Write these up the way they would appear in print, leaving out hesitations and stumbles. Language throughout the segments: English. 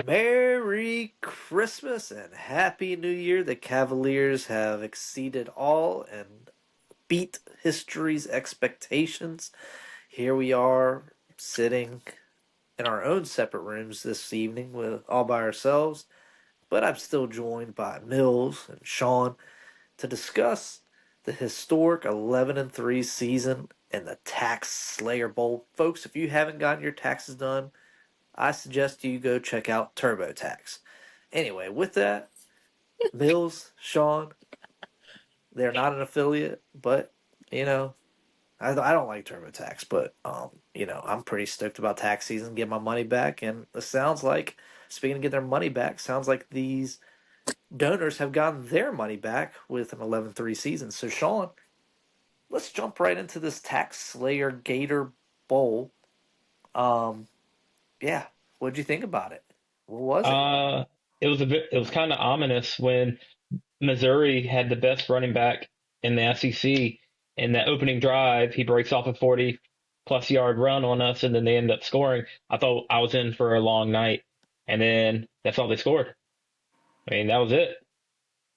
Merry Christmas and Happy New Year. The Cavaliers have exceeded all and beat history's expectations. Here we are sitting in our own separate rooms this evening with all by ourselves, but I'm still joined by Mills and Sean to discuss the historic 11-3 season and the Tax Slayer Bowl. Folks, if you haven't gotten your taxes done, I suggest you go check out TurboTax. Anyway, with that, Mills, Sean, they're not an affiliate, but you know, I don't like TurboTax, but I'm pretty stoked about tax season, get my money back, and it sounds like, speaking of getting their money back, sounds like these donors have gotten their money back with an 11-3 season. So, Sean, let's jump right into this Tax Slayer Gator Bowl. Um, yeah, what'd you think about it? What was it? Uh, it was kind of ominous when Missouri had the best running back in the SEC. In that opening drive, he breaks off a 40 plus yard run on us, and then they end up scoring. I thought I was in for a long night, and then that's all they scored. I mean, that was it.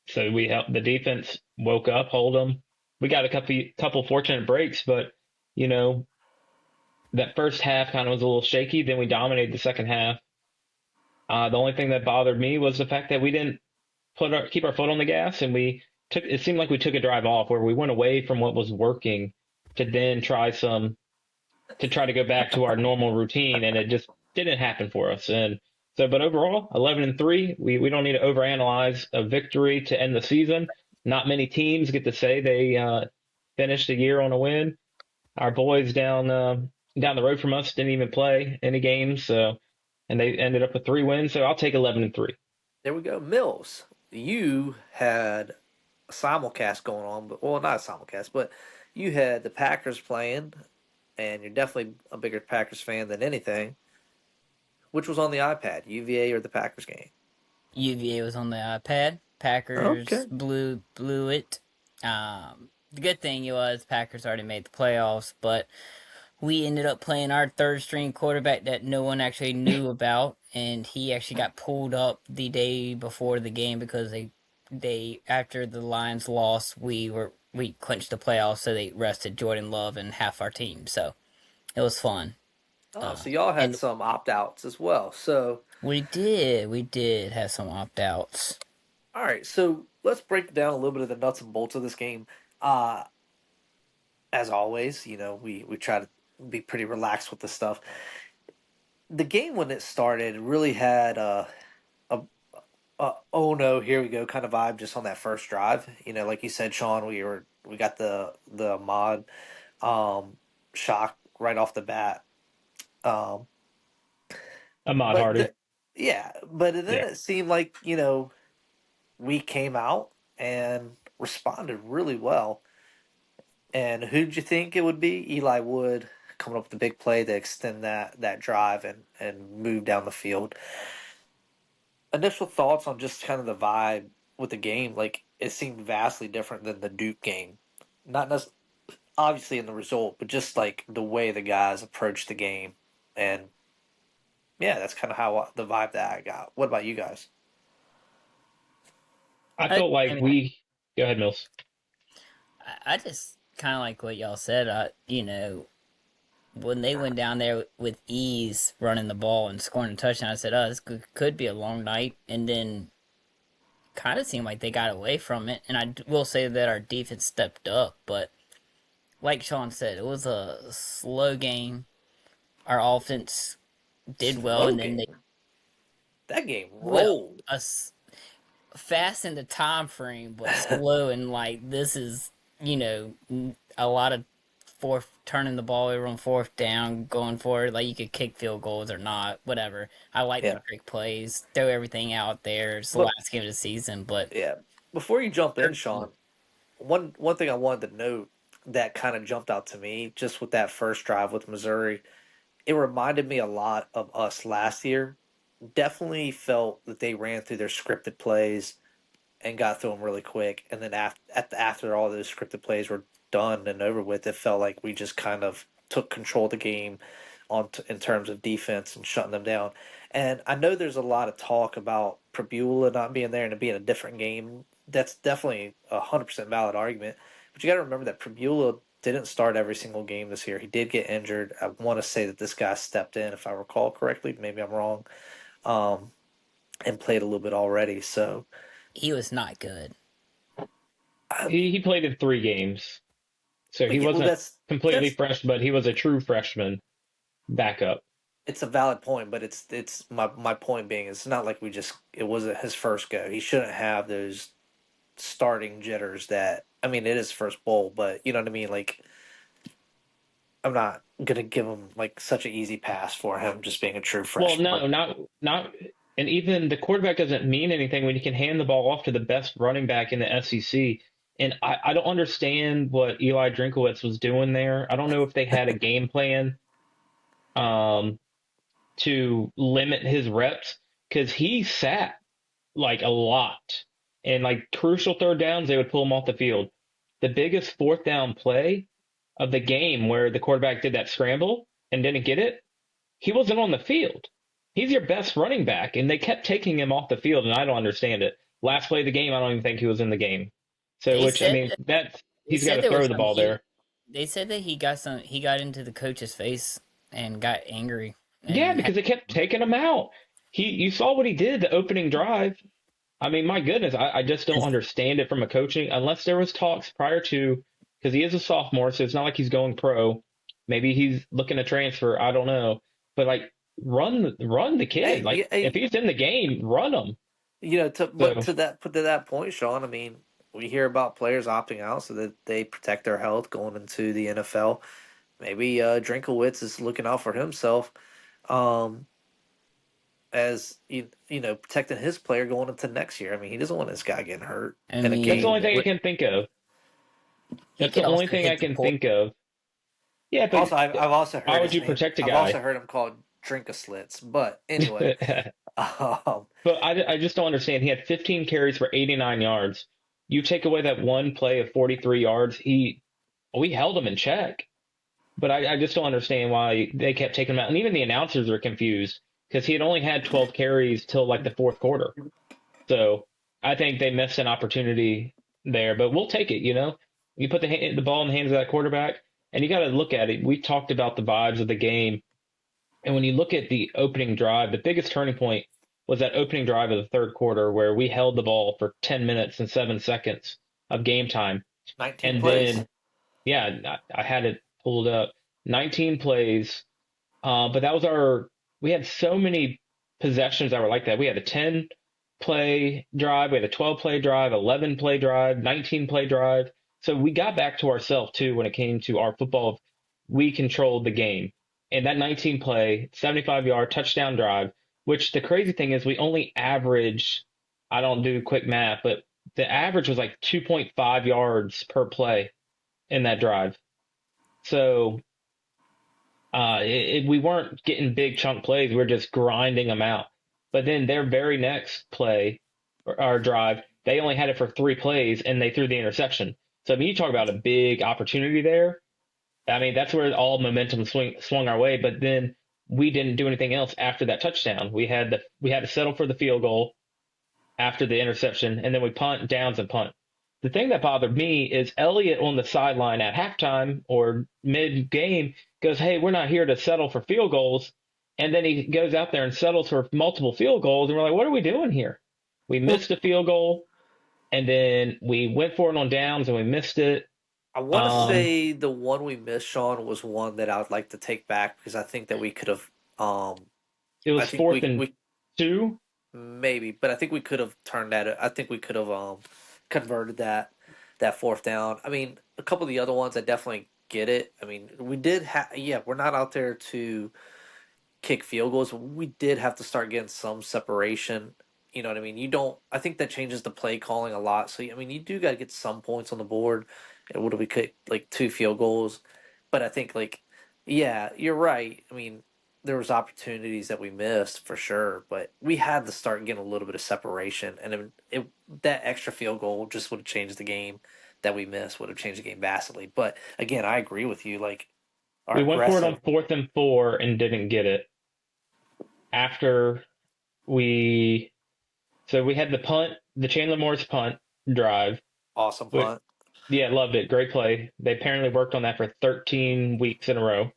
So we helped the defense woke up, hold them. We got a couple fortunate breaks, but you know that first half kind of was a little shaky. Then we dominated the second half. The only thing that bothered me was the fact that we didn't keep our foot on the gas, and we took. It seemed like we took a drive off where we went away from what was working to then try to go back to our normal routine, and it just didn't happen for us. And so, but overall, 11-3. We don't need to overanalyze a victory to end the season. Not many teams get to say they finished a year on a win. Our boys down the road from us didn't even play any games, so and they ended up with 3 wins. So I'll take 11-3. There we go. Mills, you had a simulcast going on, but well, not a simulcast, but you had the Packers playing, and you're definitely a bigger Packers fan than anything. Which was on the iPad, UVA or the Packers game? UVA was on the iPad. Packers Okay. blew it. The good thing was Packers already made the playoffs, but we ended up playing our third string quarterback that no one actually knew about, and he actually got pulled up the day before the game because they after the Lions lost, we clinched the playoffs, so they rested Jordan Love and half our team. So it was fun. Oh, so y'all had And some opt outs as well. So, we did have some opt outs. all right. So let's break down a little bit of the nuts and bolts of this game. Uh, as always, we try to be pretty relaxed with the stuff. The game when it started really had a oh no, here we go kind of vibe just on that first drive. Like you said, Sean, we got the mod shock right off the bat. Um, Ahmad but Hardy. yeah, but then Yeah. it seemed like we came out and responded really well. And who'd you think it would be? Eli Wood coming up with the big play to extend that drive and move down the field. Initial thoughts on just kind of the vibe with the game, like it seemed vastly different than the Duke game. Not necessarily obviously in the result, but just like the way the guys approached the game. And yeah, that's kind of how the vibe that I got. What about you guys? I I, felt I like mean, we go ahead, Mills. I just kind of like what y'all said. When they went down there with ease, running the ball and scoring a touchdown, I said, "Oh, this could be a long night." And then kind of seemed like they got away from it. And I will say that our defense stepped up, but like Sean said, it was a slow game. Our offense did well, Slow and then they game. That game well rolled. us fast in the time frame, but slow and like this is a lot of fourth turning the ball over on fourth down, going for it. Like you could kick field goals or not, whatever. I like the Yeah. trick plays, throw everything out there. It's the But last game of the season, but yeah, before you jump in, they're Sean, one thing I wanted to note that kind of jumped out to me just with that first drive with Missouri, it reminded me a lot of us last year. Definitely felt that they ran through their scripted plays and got through them really quick, and then after all those scripted plays were done and over with, it felt like we just kind of took control of the game in terms of defense and shutting them down. And I know there's a lot of talk about Prbula not being there and it being a different game. That's definitely 100% valid argument. But you got to remember that Prbula didn't start every single game this year. He did get injured. I want to say that this guy stepped in, if I recall correctly. Maybe I'm wrong. Um, and played a little bit already. So He was not good. I, He played in 3 games, so he well, wasn't completely that's fresh, but he was a true freshman backup. it's a valid point, but it's my point being it's not like we just it wasn't his first go. He shouldn't have those starting jitters that I mean it is first bowl, but you know what I mean. Like I'm not gonna give him like such an easy pass for him just being a true Well, freshman. no, not, and even the quarterback doesn't mean anything when you can hand the ball off to the best running back in the SEC. And I don't understand what Eli Drinkowitz was doing there. I don't know if they had a game plan um, to limit his reps because he sat like a lot. And like crucial third downs, they would pull him off the field. The biggest fourth down play of the game where the quarterback did that scramble and didn't get it, he wasn't on the field. He's your best running back, and they kept taking him off the field, and I don't understand it. Last play of the game, I don't even think he was in the game. So, They which I said mean, that's they he's got said to there was throw the some ball heat. there. They said that he got into the coach's face and got angry Yeah, and had. because they kept taking him out. You saw what he did the opening drive. I mean, my goodness, I just don't understand it from a coaching unless there was talks prior to because he is a sophomore, so it's not like he's going pro. Maybe he's looking to transfer. I don't know, but like run the kid. Hey, Like yeah, if hey, he's in the game, run him. you know, So to that point, Sean. I mean, we hear about players opting out so that they protect their health going into the NFL. Maybe Drinkowitz is looking out for himself. Um, as you know, protecting his player going into next year. I mean, he doesn't want this guy getting hurt I in a that's the game. only mean, thing I With can think of. he That's the could only also thing I hit the can poor. think of. Yeah, but also, I've also why heard would his you name. protect a I've guy? also heard him called Drink-a-slits. But anyway, um, But I just don't understand. He had 15 carries for 89 yards. You take away that one play of 43 yards, we held him in check. But I just don't understand why they kept taking him out. And even the announcers are confused because he had only had 12 carries till like the fourth quarter. So I think they missed an opportunity there. But we'll take it. You put the ball in the hands of that quarterback, and you got to look at it. We talked about the vibes of the game, and when you look at the opening drive, the biggest turning point was that opening drive of the third quarter where we held the ball for 10 minutes and 7 seconds of game time. 19 And plays. then, yeah, I had it pulled up 19 plays. But we had so many possessions that were like that. We had a 10 play drive, we had a 12 play drive, 11 play drive, 19 play drive. So we got back to ourselves too when it came to our football. We controlled the game. And that 19 play, 75-yard touchdown drive, which the crazy thing is we only average, I don't do quick math, but the average was like 2.5 yards per play in that drive. So we weren't getting big chunk plays. We were just grinding them out. But then their very next play or drive, they only had it for 3 plays and they threw the interception. So I mean, you talk about a big opportunity there. I mean, that's where all momentum swung our way. But then we didn't do anything else after that touchdown. We had to settle for the field goal after the interception, and then we punt, downs, and punt. The thing that bothered me is Elliott on the sideline at halftime or mid game goes, "Hey, we're not here to settle for field goals," and then he goes out there and settles for multiple field goals, and we're like, "What are we doing here?" We Well, missed a field goal, and then we went for it on downs, and we missed it. I want to Um, say the one we missed, Sean, was one that I would like to take back because I think that we could have. it I was think fourth and we two. maybe, but I think we could have turned that. I think we could have converted that fourth down. I mean, a couple of the other ones, I definitely get it. I mean, we did have. Yeah, we're not out there to kick field goals. We did have to start getting some separation. You know what I mean? You don't. I think that changes the play calling a lot. So I mean, you do got to get some points on the board. And would we kick like 2 field goals? But I think like, yeah, you're right. I mean, there was opportunities that we missed for sure, but we had to start getting a little bit of separation, and that extra field goal just would have changed the game that we missed. Would have changed the game vastly. But again, I agree with you. Like Are We went for it aggressive. on 4th and 4 and didn't get it. After we, so we had the punt, the Chandler Morris punt drive. Awesome We, punt. yeah, loved it. Great play. They apparently worked on that for 13 weeks in a row.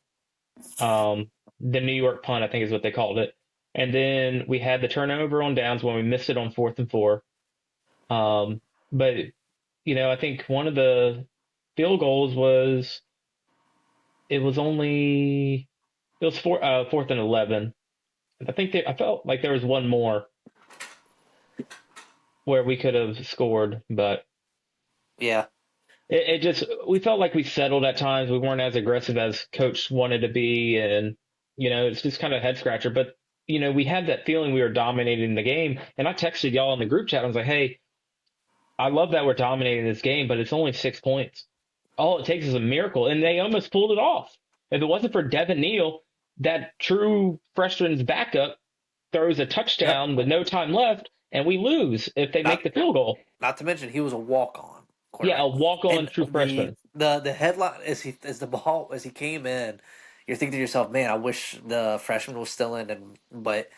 The New York punt, I think, is what they called it. And then we had the turnover on downs when we missed it on 4th and 4. But I think one of the field goals was it was only it was 4th and 11. I felt like there was one more where we could have scored, but Yeah. it just we felt like we settled at times. We weren't as aggressive as coach wanted to be, and it's just kind of a head scratcher. But we had that feeling we were dominating the game, and I texted y'all in the group chat. I was like, "Hey, I love that we're dominating this game, but it's only 6 points. All it takes is a miracle," and they almost pulled it off. If it wasn't for Devin Neal, that true freshman's backup throws a Yep. touchdown with no time left, and we lose if they make Not the field goal. not to mention he was a walk on Yeah, quarterback. a walk-on And true freshman. the headline as the ball as he came in, you're thinking to yourself, man, I wish the freshman was still in, and but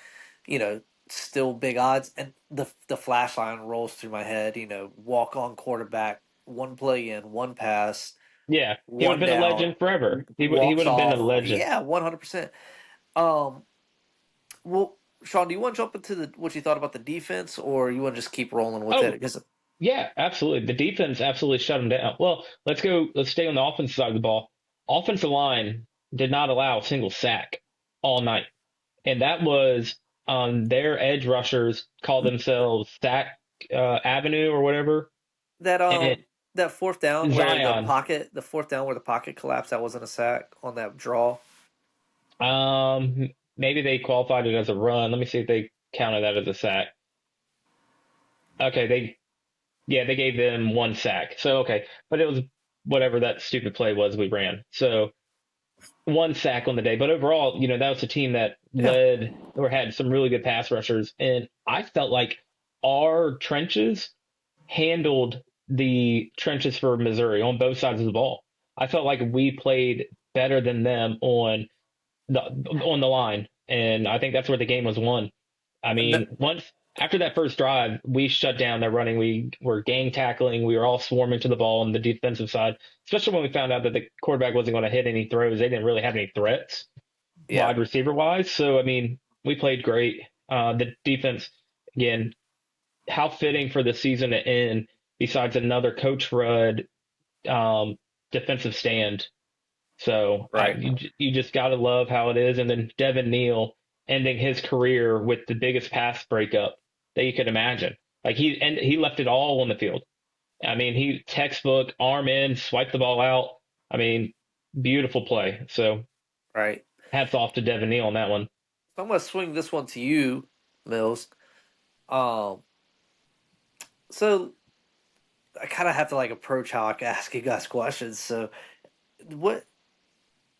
you know, still big odds. And the flash line rolls through my head. Walk on quarterback, one play in, one pass, Yeah, he would have one been a down, legend forever. He walks would have been a off. legend. Yeah, 100%. Um, well, Sean, do you want to jump into what you thought about the defense, or you want to just keep rolling with it? Oh, Because yeah, absolutely. The defense absolutely shut him down. Well, let's go. Let's stay on the offensive side of the ball. Offensive line did not allow a single sack all night, and that was their edge rushers call themselves Sack Avenue or whatever. that And that fourth down where Zion, the fourth down where the pocket collapsed, that wasn't a sack on that draw. maybe they qualified it as a run. Let me see if they counted that as a sack. Okay, they gave them one sack. So okay, but it was whatever that stupid play was we ran. So one sack on the day, but overall, that was a team that Yeah, led or had some really good pass rushers, and I felt like our trenches handled the trenches for Missouri on both sides of the ball. I felt like we played better than them on the line, and I think that's where the game was won. I no, mean, once after that first drive, we shut down their running. We were gang tackling. We were all swarming to the ball on the defensive side, especially when we found out that the quarterback wasn't going to hit any throws. They didn't really have any threats yeah, wide receiver wise. So, I mean, we played great. The defense, again, how fitting for the season to end besides another Coach Rudd um, defensive stand. So right, you just got to love how it is. And then Devin Neal ending his career with the biggest pass breakup that you could imagine. Like he left it all on the field. I mean, he textbook arm in, swipe the ball out. I mean, beautiful play. So right. hats off to Devin Neal on that one. So I'm gonna swing this one to you, Mills. Um, so I kind of have to like approach how I ask you guys questions. So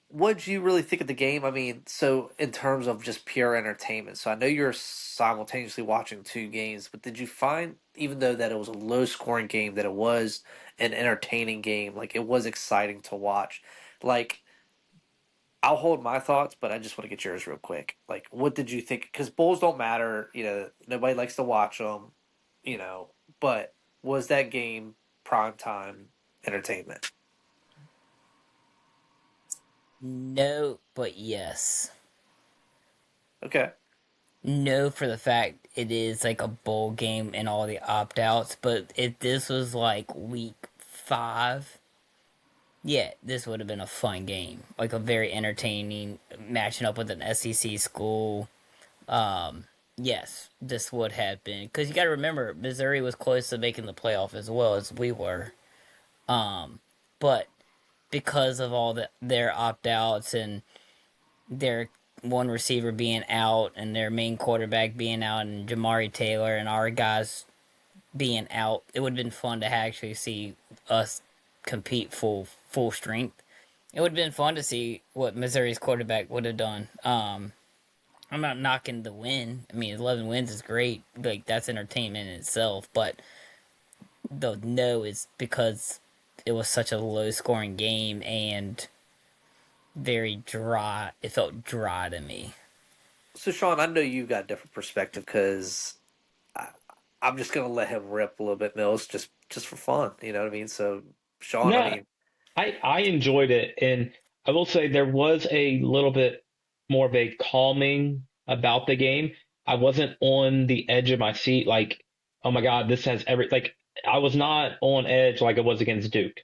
what did you really think of the game? I mean, so in terms of just pure entertainment. So I know you're simultaneously watching two games, but did you find, even though that it was a low scoring game, that it was an entertaining game? Like it was exciting to watch. Like I'll hold my thoughts, but I just want to get yours real quick. Like, what did you think? Because Bulls don't matter. Nobody likes to watch them. You know, but was that game prime time entertainment? No, but yes. Okay. No, for the fact it is like a bowl game and all the opt outs, but if this was like week 5, yeah, this would have been a fun game. Like a very entertaining matching up with an SEC school. Um, yes, this would have been. Because you got to remember, Missouri was close to making the playoff as well as we were. But because of all their opt outs and their one receiver being out and their main quarterback being out and Jamari Taylor and our guys being out, it would have been fun to actually see us compete full strength. It would have been fun to see what Missouri's quarterback would have done. I'm not knocking the win. I mean, 11 wins is great. Like that's entertainment in itself. But the no is because it was such a low scoring game and very dry. It felt dry to me. So Sean, I know you got a different perspective because I'm just gonna let him rip a little bit, Mills, just for fun. You know what I mean? So Sean, I No, mean, I enjoyed it, and I will say there was a little bit more of a calming about the game. I wasn't on the edge of my seat, like, oh my God, this has every like. I was not on edge like I was against Duke.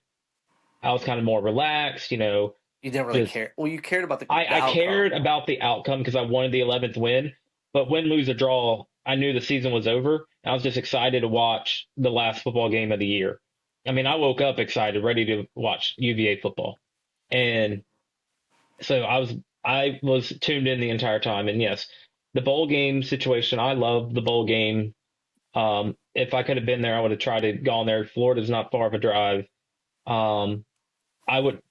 I was kind of more relaxed, you didn't really just care. Well, you cared about the I outcome. cared about the outcome because I wanted the 11th win, but win, lose, or draw, I knew the season was over. I was just excited to watch the last football game of the year. I mean, I woke up excited, ready to watch UVA football, and so I was tuned in the entire time. And yes, the bowl game situation, I love the bowl game. If I could have been there, I would have tried to go on there. Florida's not far of a drive. Um, I would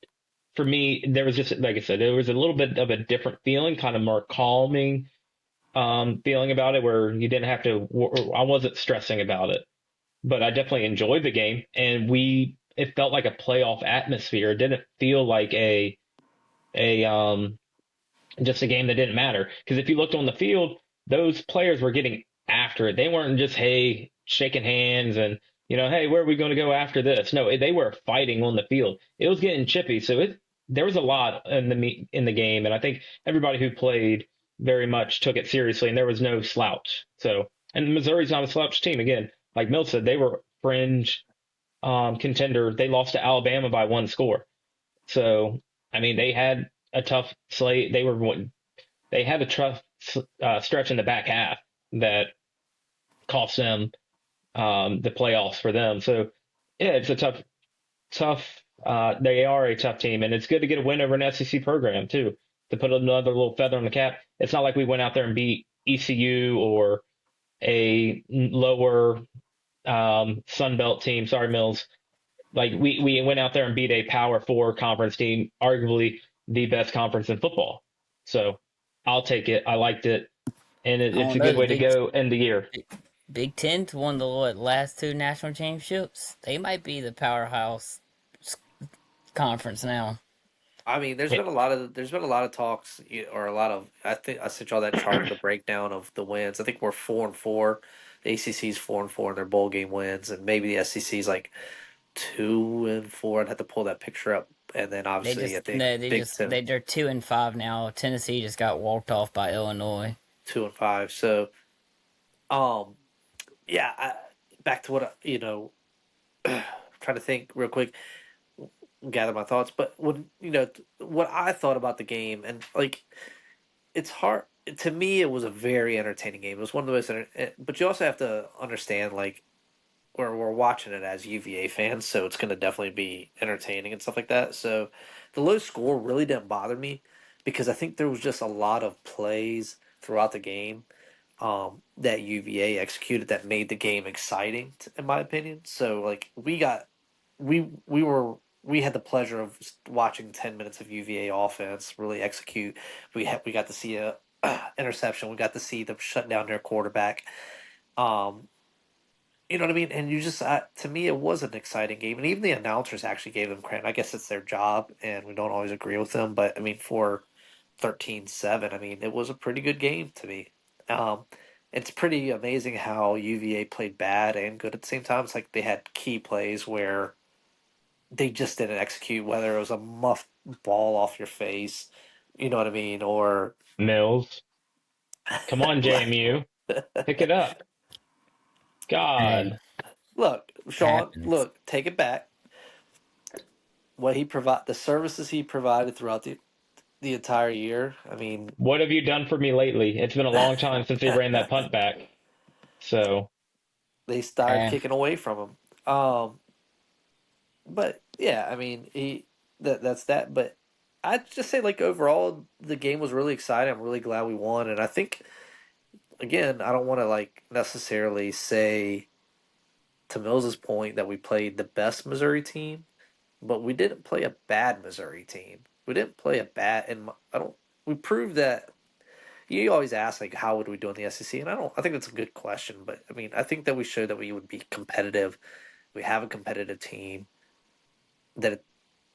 for me, there was just like I said, there was a little bit of a different feeling, kind of more calming feeling about it, where you didn't have to. I wasn't stressing about it, but I definitely enjoyed the game, and it felt like a playoff atmosphere. It didn't feel like a just a game that didn't matter. Because if you looked on the field, those players were getting after it. They weren't just, hey, shaking hands and, hey, where are we going to go after this? No, they were fighting on the field. It was getting chippy. So there was a lot in the game. And I think everybody who played very much took it seriously, and there was no slouch. So, and Missouri's not a slouch team. Again, like Mill said, they were fringe contender. They lost to Alabama by one score. So, I mean, they had a tough slate. They had a tough stretch in the back half that cost them the playoffs for them. So yeah, it's a tough. They are a tough team, and it's good to get a win over an SEC program too. To put another little feather in the cap, it's not like we went out there and beat ECU or a lower Sun Belt team. Sorry, Mills. Like we went out there and beat a Power Four conference team, arguably the best conference in football. So I'll take it. I liked it, and I it's don't a know good the way to go end the year. Big Ten's won the last two national championships. They might be the powerhouse conference now. I mean, Yeah, there's been a lot of talks or a lot of I think I sent y'all that chart of the breakdown of the wins. I think we're 4-4. The ACC's 4-4 in their bowl game wins, and maybe the SEC's like 2-4. I'd have to pull that picture up, and then They obviously I just think no, Big Ten they're 2-5 now. Tennessee just got walked off by Illinois. 2-5. So um yeah, back to what trying to think real quick, gather my thoughts. But when what I thought about the game, and like it's hard to me. It was a very entertaining game. It was one of the most, but you also have to understand like we're watching it as UVA fans, so it's going to definitely be entertaining and stuff like that. So the low score really didn't bother me because I think there was just a lot of plays throughout the game that UVA executed that made the game exciting, in my opinion. So like we were we had the pleasure of watching 10 minutes of UVA offense really execute. We got to see a interception. We got to see them shut down their quarterback. Um, you know what I mean? And you just to me, it was an exciting game, and even the announcers actually gave them credit. I guess it's their job, and we don't always agree with them, but I mean for 13-7, I mean it was a pretty good game to me. Um, it's pretty amazing how UVA played bad and good at the same time. It's like they had key plays where they just didn't execute, whether it was a muffed ball off your face, you know what I mean, or Mills, come on, like, JMU, pick it up. Hey, God, look, it Sean, happens. look, take it back. The services he provided throughout the entire year. I mean, what have you done for me lately? It's been a long time since he ran that punt back. So they started Hey, kicking away from him. But yeah, I mean, that's that. But I'd just say like overall, the game was really exciting. I'm really glad we won, and I think again, I don't want to like necessarily say to Mills's point that we played the best Missouri team, but we didn't play a bad Missouri team. We didn't play a bad, and I don't. We proved that. You always ask like, how would we do in the SEC? And I don't. I think that's a good question, but I mean, I think that we showed that we would be competitive. We have a competitive team that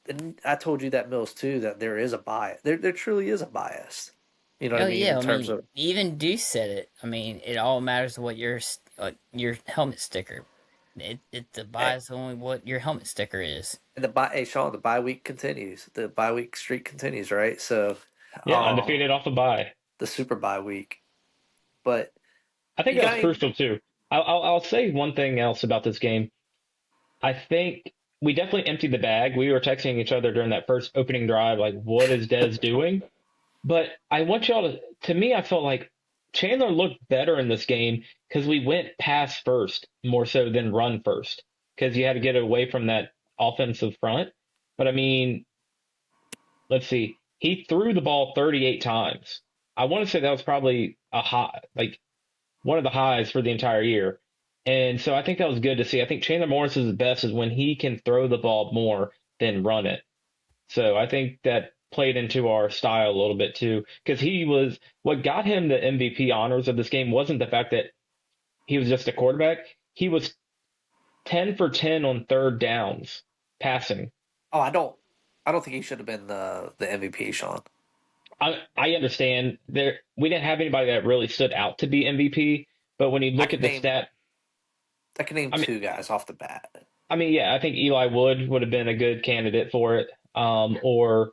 and I told you that Mills too that there is a bias. There truly is a bias. You know what I Oh mean yeah, in I terms mean, of even Deuce said it. I mean, it all matters what your helmet sticker. It's the eh, bias only what your helmet sticker is. and the bye. Hey Sean, the bye week continues. The bye week streak continues, right? So, Yeah, um, undefeated off a bye. the super bye week. But I think you that was got any? crucial too. I'll say one thing else about this game. I think we definitely emptied the bag. We were texting each other during that first opening drive, like, what is Dez doing? But I want y'all to me, I felt like Chandler looked better in this game because we went pass first more so than run first because you had to get away from that offensive front. But I mean, let's see, he threw the ball 38 times. I want to say that was probably a high, like one of the highs for the entire year. And so I think that was good to see. I think Chandler Morris's best is when he can throw the ball more than run it. So I think that played into our style a little bit too, because he was what got him the MVP honors of this game wasn't the fact that he was just a quarterback. He was 10 for 10 on third downs passing. Oh, I don't think he should have been the MVP, Sean. I understand there we didn't have anybody that really stood out to be MVP, but when you I look at could the name stat, I could name I mean, two guys off the bat. yeah, I think Eli would have been a good candidate for it. Or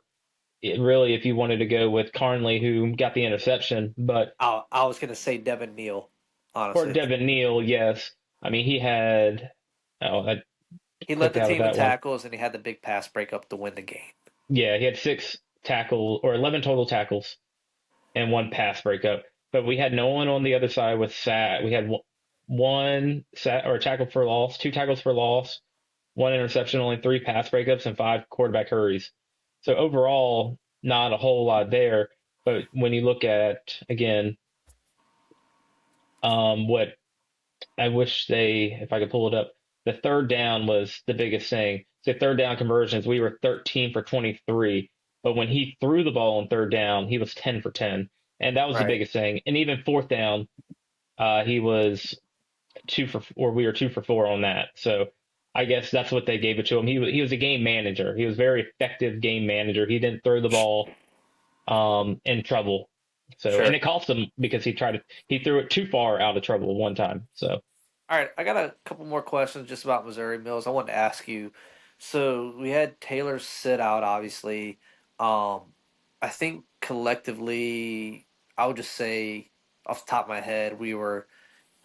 really, if you wanted to go with Carnley, who got the interception, but I was gonna say Devin Neal, or honestly. Devin Neal, yes. I mean, he had. Oh, I He led clicked the out of team in that one. tackles and he had the big pass breakup to win the game. Yeah, he had 11 total tackles and one pass breakup. But we had no one on the other side with sack. We had one sack or tackle for loss, two tackles for loss, one interception, only three pass breakups, and five quarterback hurries. So overall, not a whole lot there. But when you look at again, what I wish if I could pull it up, the third down was the biggest thing. So third down conversions, we were 13 for 23. But when he threw the ball on third down, he was 10 for 10. And that was the Right. biggest thing. And even fourth down, he was or we were 2 for 4 on that. So I guess that's what they gave it to him. He was a game manager. He was a very effective game manager. He didn't throw the ball in trouble. So, and Sure. it cost him because he threw it too far out of trouble one time. So, All right, I got a couple more questions just about Missouri Mills. I wanted to ask you. So we had Taylor sit out, obviously. Um, I think collectively, I would just say off the top of my head, we were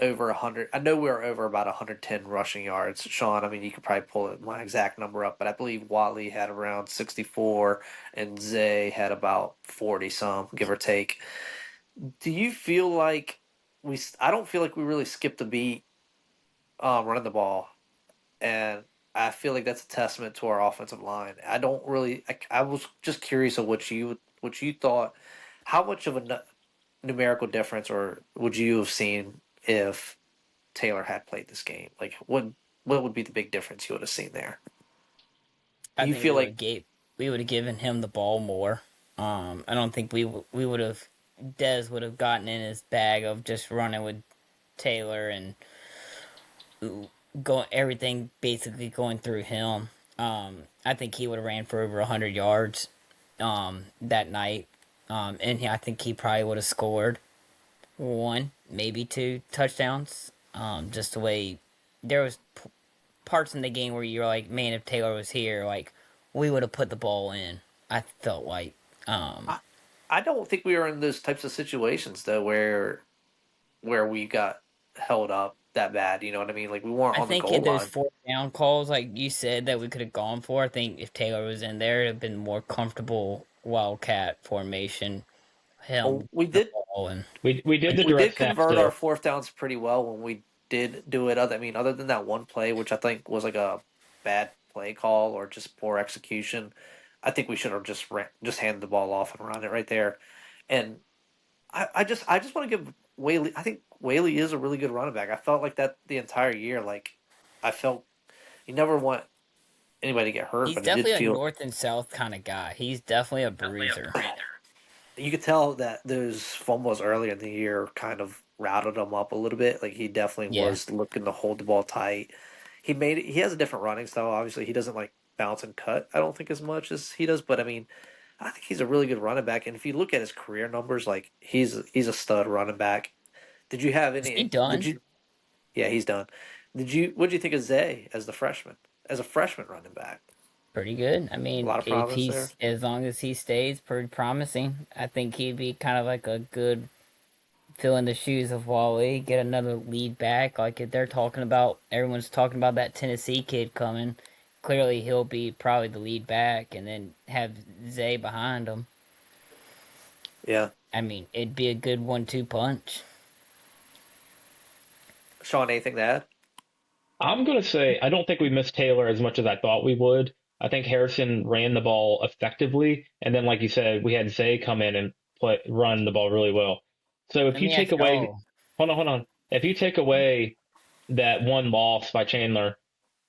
over 100. I know we were over about 110 rushing yards. Sean, I mean, you could probably pull my exact number up, but I believe Watley had around 64 and Zay had about 40 some, give or take. Do you feel like I don't feel like we really skipped a beat running the ball, and I feel like that's a testament to our offensive line. I don't really. I was just curious of what you thought. How much of a numerical difference, or would you have seen if Taylor had played this game? Like, what would be the big difference you would have seen there? Do I you think feel like we would have given him the ball more. I don't think we would have Dez would have gotten in his bag of just running with Taylor and going everything basically going through him. I think he would have ran for over 100 yards that night, and I think he probably would have scored one, maybe two touchdowns. Just the way there was parts in the game where you're like, man, if Taylor was here, like we would have put the ball in. I felt like. Um, I, I don't think we were in those types of situations though where we got held up that bad. You know what I mean? Like we weren't I on the think goal if those line. fourth down calls, like you said, that we could have gone for, I think if Taylor was in there, it'd have been more comfortable Wildcat formation. Oh, Him we the did ball and we did the we direct did snap convert our still. fourth downs pretty well when we did do it. I mean, other than that one play, which I think was like a bad play call or just poor execution, I think we should have just handed the ball off and run it right there. And I just want to give Whaley. I think Whaley is a really good running back. I felt like that the entire year. Like I felt you never want anybody to get hurt, he's but it did definitely a feel north and south kind of guy. He's definitely a bruiser. you could tell that those fumbles earlier in the year kind of routed him up a little bit. Like he definitely Yeah, was looking to hold the ball tight. He has a different running style. Obviously, he doesn't like bounce and cut. I don't think as much as he does, but I mean, I think he's a really good running back. And if you look at his career numbers, like he's a stud running back. Did you have Is he any? Did done? you? Yeah, he's done. Did you? What did you think of Zay as the freshman? As a freshman running back, Pretty good. I a mean, lot of if promise there. he's as long as he stays pretty promising, I think he'd be kind of like a good fill in the shoes of Wally, get another lead back. Like if they're talking about, everyone's talking about that Tennessee kid coming. Clearly, he'll be probably the lead back, and then have Zay behind him. Yeah, I mean, it'd be a good 1-2 punch. Sean, anything to add? I'm going to say I don't think we missed Taylor as much as I thought we would. I think Harrison ran the ball effectively, and then, like you said, we had Zay come in and run the ball really well. So if Let you me take ask away, y'all. hold on. If you take away that one loss by Chandler,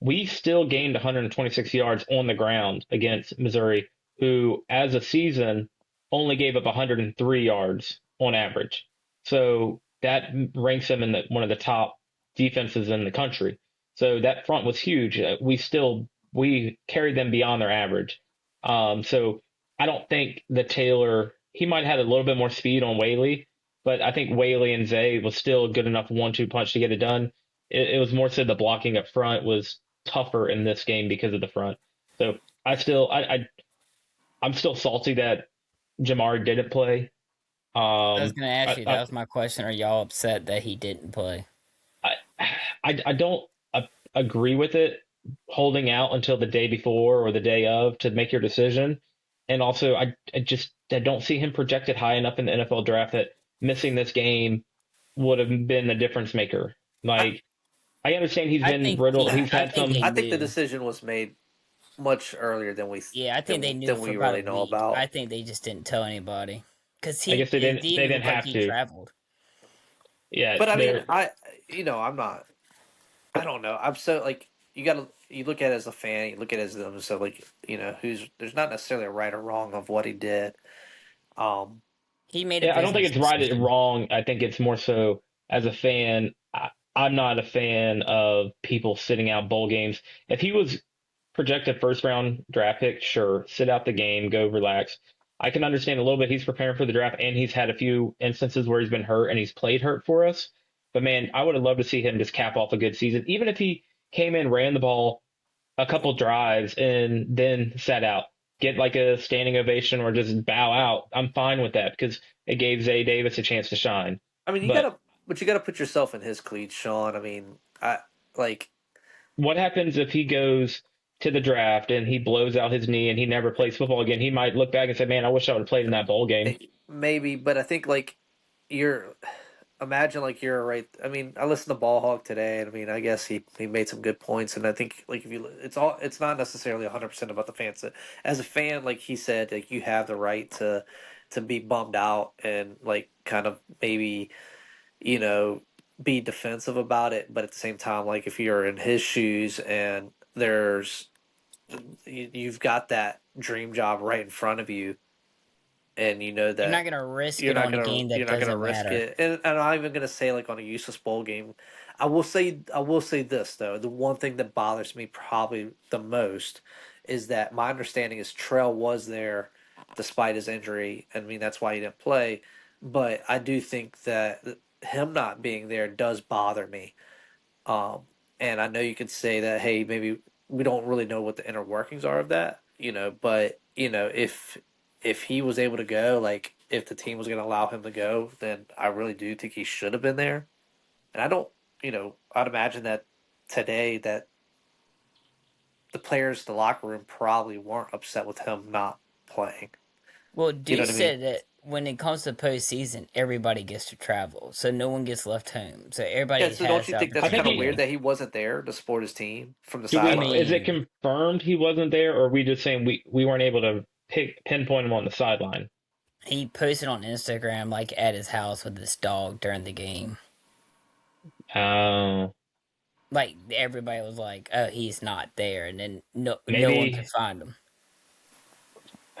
we still gained 126 yards on the ground against Missouri, who, as a season, only gave up 103 yards on average. So that ranks them in one of the top defenses in the country. So that front was huge. We carried them beyond their average. So I don't think that Taylor he might have had a little bit more speed on Whaley, but I think Whaley and Zay was still a good enough 1-2 punch to get it done. It was more so the blocking up front was tougher in this game because of the front. So I'm still salty that Jamar didn't play. I was Um, gonna ask I, you. I, That was my question. Are y'all upset that he didn't play? I, I don't agree with it holding out until the day before or the day of to make your decision. And also, I don't see him projected high enough in the NFL draft that missing this game would have been a difference maker. I Like I understand he's I been think brittle. he. He's I had think they some. I think the knew. decision was made much earlier Yeah, I think they knew than for we about a really know week. I about. think they just didn't tell anybody because I he guess it they didn't didn't look like have he to. traveled. Yeah, But I mean, they're I'm not. I don't know. I'm so like you look at it as a fan, you look at it as them, so like who's there's not necessarily a right or wrong of what he did. Um, He made a Yeah, I don't think business it's right or decision. wrong. I think it's more so as a fan. I'm not a fan of people sitting out bowl games. If he was projected first round draft pick, sure, sit out the game, go relax. I can understand a little bit. He's preparing for the draft, and he's had a few instances where he's been hurt and he's played hurt for us. But man, I would have loved to see him just cap off a good season, even if he came in, ran the ball a couple drives, and then sat out. Get like a standing ovation or just bow out. I'm fine with that because it gave Zay Davis a chance to shine. I mean, But you gotta put yourself in his cleats, Sean. I mean, I like what happens if he goes to the draft and he blows out his knee and he never plays football again? He might look back and say, "Man, I wish I would have played in that bowl game." maybe, but I think like you're imagine like you're right. I mean, I listened to Ball Hog today, and I mean, I guess he made some good points, and I think like if you, it's not necessarily 100% about the fans. As a fan, like he said, like you have the right to be bummed out and like kind of maybe you know be defensive about it, but at the same time, like if you're in his shoes and you've got that dream job right in front of you, and you know You're not that gonna risk it on a game you're that not gonna doesn't risk matter. it. And I'm not even gonna say like on a useless bowl game. I will say this though. The one thing that bothers me probably the most is that my understanding is Trell was there despite his injury. I mean that's why he didn't play. But I do think that him not being there does bother me. Um, and I know you could say that, hey, maybe we don't really know what the inner workings are of that, but if he was able to go, like if the team was going to allow him to go, then I really do think he should have been there. And I don't, I'd imagine that today that the players, the locker room probably weren't upset with him not playing. Well, You know Deuce what I mean? said that when it comes to postseason, everybody gets to travel, so no one gets left home. So Yeah. everybody So don't has you the think that's I think kind of opportunity weird to. that he wasn't there to support his team from the I is sidelines? it mean, confirmed he wasn't there, or are we just saying we weren't able to pinpoint him on the sideline? he posted on Instagram like at his house with his dog during the game. Uh, Like everybody was like, "Oh, he's not there," and then no one could maybe find him.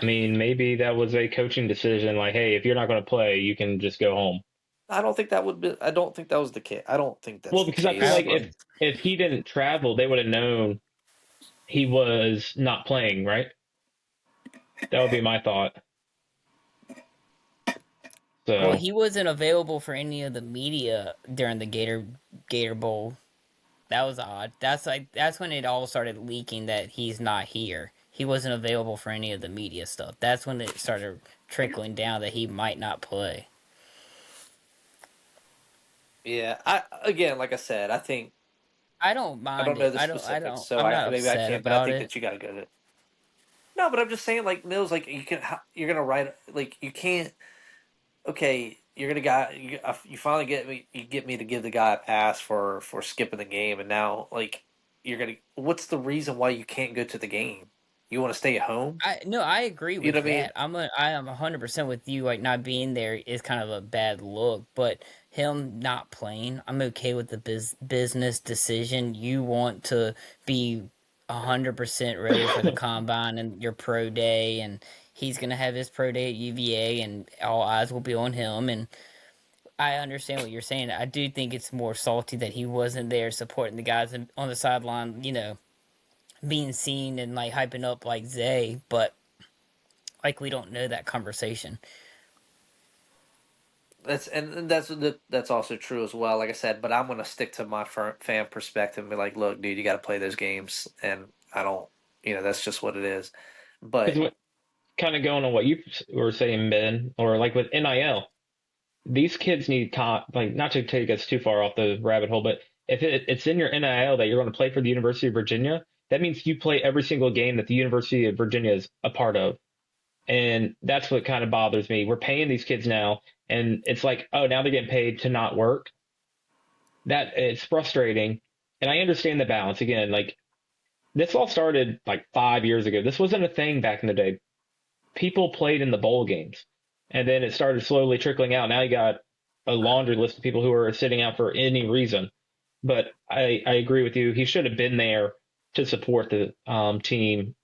maybe that was a coaching decision. Like, hey, if you're not going to play, you can just go home. I don't think that would be. I don't think that was the case. I don't think that's Well, the because I feel case. I like don't think. if he didn't travel, they would have known he was not playing, right? That would be my thought. Well, So he wasn't available for any of the media during the Gator Bowl. That was odd. That's when it all started leaking that he's not here. He wasn't available for any of the media stuff. That's when it started trickling down that he might not play. Yeah, I again, like I said, I think I don't I mind don't know it. the I specifics, don't. so I'm I not maybe I upset can't. But I about think it. that you got to go to. No, but I'm just saying, like Mills, like you can, you're gonna write, like you can't. Okay, you're gonna guy, you finally get me to give the guy a pass for skipping the game, and now like you're gonna. What's the reason why you can't go to the game? You want to stay at home? I no, I agree You know with what I mean? that. I am 100% with you. Like not being there is kind of a bad look, but him not playing, I'm okay with the business decision. You want to be 100% ready for the combine and your pro day, and he's gonna have his pro day at UVA, and all eyes will be on him. And I understand what you're saying. I do think it's more salty that he wasn't there supporting the guys on the sideline. Being seen and like hyping up like Zay, but like we don't know that conversation. That's also true as well. Like I said, but I'm gonna stick to my fan perspective and be like, look, dude, you got to play those games, and I don't, that's just what it is. because But what kind of going on what you were saying, Ben, or like with NIL, these kids need like not to take us too far off the rabbit hole, but if it's in your NIL that you're going to play for the University of Virginia, that means you play every single game that the University of Virginia is a part of. And that's what kind of bothers me. We're paying these kids now, and it's like, oh, now they're getting paid to not work. That it's frustrating. And I understand the balance. Again, like this all started like 5 years ago. This wasn't a thing back in the day. People played in the bowl games, and then it started slowly trickling out. Now you got a laundry list of people who are sitting out for any reason. But I agree with you. He should have been there to support the team,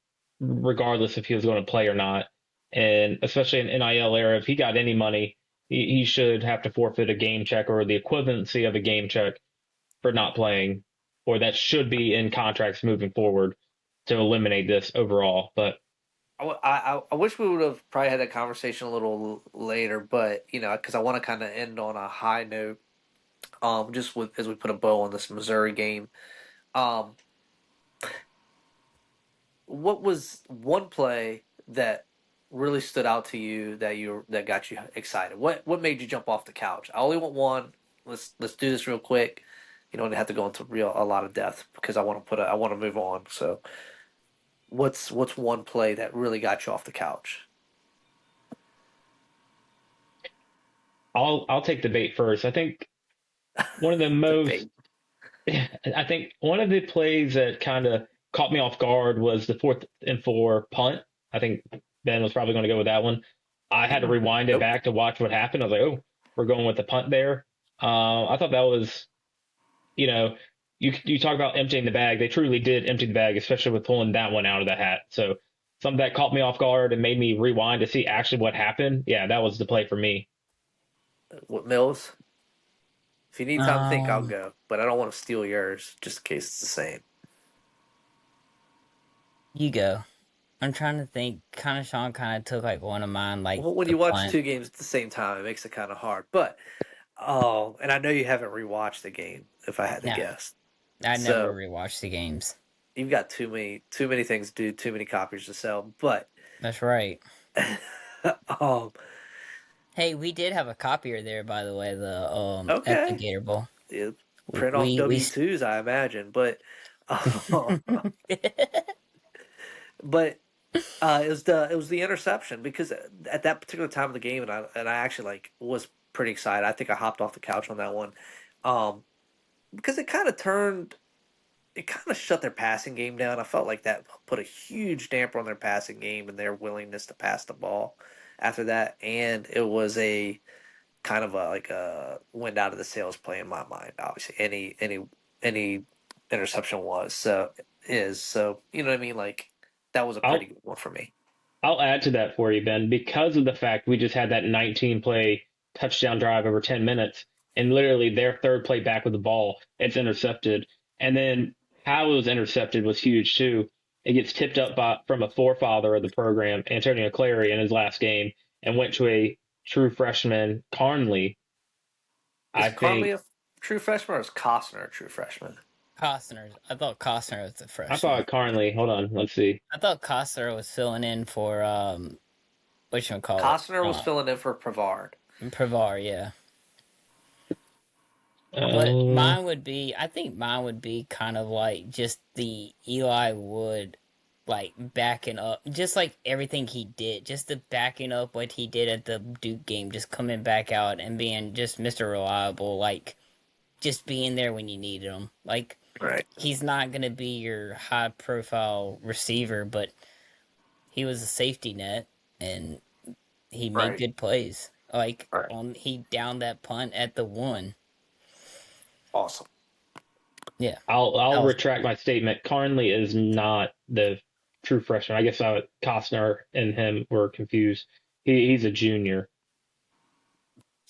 regardless if he was going to play or not. And especially in NIL era, if he got any money, he should have to forfeit a game check or the equivalency of a game check for not playing, or that should be in contracts moving forward to eliminate this overall. But I wish we would have probably had that conversation a little later, but because I want to kind of end on a high note. Just with as we put a bow on this Missouri game. Um, what was one play that really stood out to you that got you excited? What made you jump off the couch? I only want one. Let's do this real quick. You don't have to go into a lot of depth because I want to move on. So what's one play that really got you off the couch? I'll take the bait first. I think one of the The most bait. I think one of the plays that kind of caught me off guard was the 4th and 4 punt. I think Ben was probably going to go with that one. I had to rewind it Nope. back to watch what happened. I was like, oh, we're going with the punt there. I thought that was, you know, you talk about emptying the bag. They truly did empty the bag, especially with pulling that one out of the hat. So something that caught me off guard and made me rewind to see actually what happened. Yeah, that was the play for me. What Mills? If you need time to think, I'll Um, go. But I don't want to steal yours just in case it's the same. you go. I'm trying to think. Kind of Sean kind of took like one of mine, like Well, when the you watch punt. two games at the same time, it makes it kind of hard. But and I know you haven't rewatched the game. If I had to No, guess, I never so rewatched the games. you've got too many things to do, too many copies to sell. But That's right. um, Hey, we did have a copier there, by the way. The at the okay, Gator Bowl. it, We print off we, we W-2s, I imagine. But but it was the interception because at that particular time of the game, and I actually like was pretty excited. I think I hopped off the couch on that one, um, because it kind of shut their passing game down. I felt like that put a huge damper on their passing game and their willingness to pass the ball after that. And it was a kind of like a wind out of the sails play in my mind. Obviously, any interception so you know what I mean. Like that was a pretty I'll good one for me. I'll add to that for you, Ben, because of the fact we just had that 19 play touchdown drive over 10 minutes, and literally their third play back with the ball, it's intercepted. And then how it was intercepted was huge too. It gets tipped up from a forefather of the program, Antonio Clary, in his last game, and went to a true freshman, Carnley. Is I Carnley think a true freshman or is Costner a true freshman? Costner. I thought Costner was the I freshman. thought Carnley. Hold on, let's see. I thought Costner was filling in for what you call it? Costner was filling in for Prevard. Pravar, yeah. But Uh, mine would be, I think mine would be kind of like just the Eli Wood, like backing up, just like everything he did, just the backing up what he did at the Duke game, just coming back out and being just Mr. Reliable, like just being there when you needed him. Like Right. he's not gonna be your high profile receiver, but he was a safety net and he made Right. good plays. Like Right. on he downed that punt at the one. Awesome. Yeah, that I'll was retract my statement. Carnley is not the true freshman. I guess Costner and him were confused. He's a junior.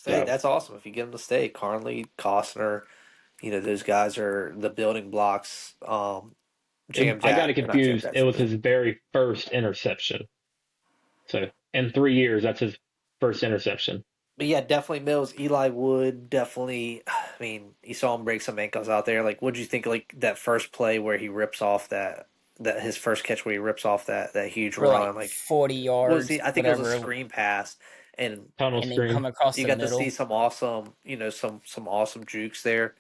Hey, So that's awesome. If you get him to stay, Carnley, Costner, those guys are the building blocks. I got it Not Jam confused. It Jackson, was but his very first interception. So in 3 years, that's his first interception. yeah, definitely Mills, Eli Wood, definitely. I mean, you saw him break some ankles out there. Like, what'd you think? Like that first play where he rips off that his first catch where he rips off that huge for like run. Like, 40 what was yards, he? I think it was a whatever, screen pass, and Tunnel and then come screen. across you the got to see middle. some awesome, some awesome jukes there.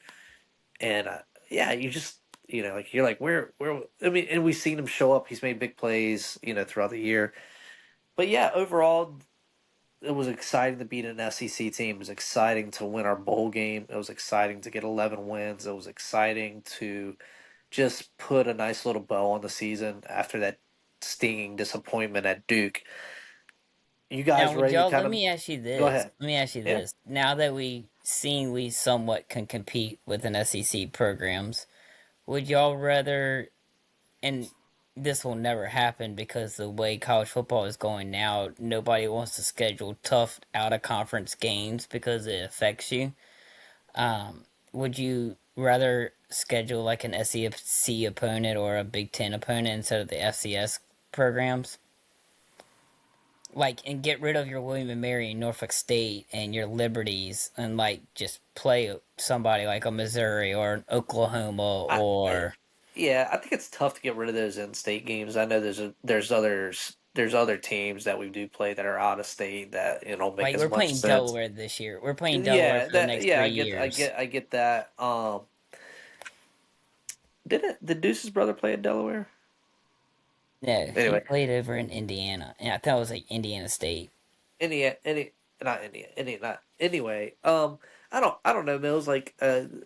And yeah, you just like you're like where I mean, and we've seen him show up. He's made big plays, throughout the year. But yeah, overall, it was exciting to beat an SEC team. It was exciting to win our bowl game. It was exciting to get 11 wins. It was exciting to just put a nice little bow on the season after that stinging disappointment at Duke. You Now, guys would ready to y'all? kind Let of me ask you go this. ahead? Let me ask you Yeah. this. Now that we somewhat can compete with an SEC programs, would y'all rather? And this will never happen because the way college football is going now, nobody wants to schedule tough out of conference games because it affects you. Would you rather schedule like an SEC opponent or a Big Ten opponent instead of the FCS programs? Like, and get rid of your William and Mary and Norfolk State and your Liberties and like just play somebody like a Missouri or an Oklahoma I or Yeah, I think it's tough to get rid of those in-state games. I know there's other teams that we do play that are out of state that don't make like as we're much playing sense. Delaware this year. We're playing Delaware Yeah, for the next three years. I get that. Did Deuce's brother play at Delaware? No, he Anyway, played over in Indiana, and I thought it was like Indiana State. any not any not anyway. I don't know, Mills. Like, kind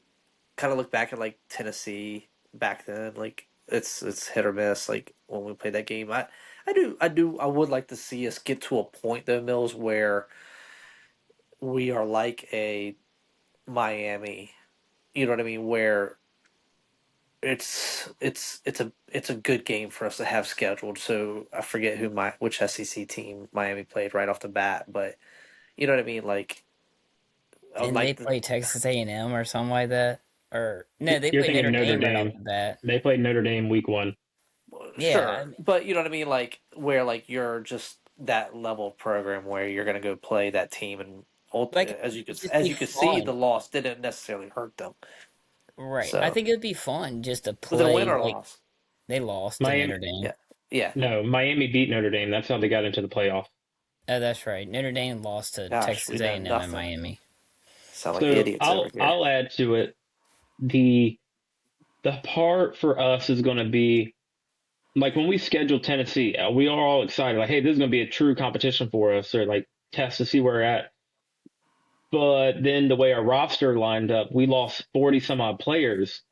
of look back at like Tennessee back then. Like it's hit or miss. Like when we played that game, I would like to see us get to a point though, Mills, where we are like a Miami. You know what I mean? Where it's a good game for us to have scheduled. So I forget which SEC team Miami played right off the bat, but you know what I mean. Like I would Didn't they like the play Texas A&M or something like that? Or no, they You're played thinking Notre Notre Dame right off Dame. the bat. They played Notre Dame week one. Yeah, I sure, mean, but you know what I mean. Like where like you're just that level of program where you're gonna go play that team and like it'd just as be you could see fun, the loss didn't necessarily hurt them. right? I So think it'd be fun just to was it a win play. or a Like loss? they lost to Notre Miami, Dame. Yeah, yeah. no, Miami beat Notre Dame. That's how they got into the playoff. Oh, that's right. Notre Dame lost to Gosh, we Texas know A&M in nothing. Miami. Sound like So idiots over here. I'll add to it. The the part for us is going to be like when we schedule Tennessee, we are all excited. Like, hey, this is going to be a true competition for us, or like test to see where we're at. But then the way our roster lined up, we lost 40 some odd players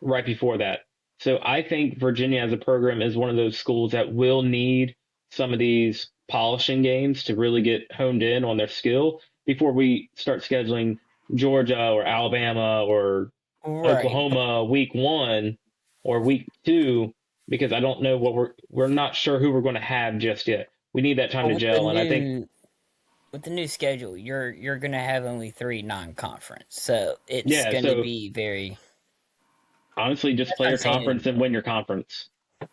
right before that. So I think Virginia as a program is one of those schools that will need some of these polishing games to really get honed in on their skill before we start scheduling Georgia or Alabama or Right, but Oklahoma week one or week two, because I don't know what we're not sure who we're going to have just yet. We need that time but to gel, and I think with the new schedule, you're gonna have only three non-conference, so it's yeah. gonna So be very. honestly, just That's play what I'm your saying. conference and win your conference.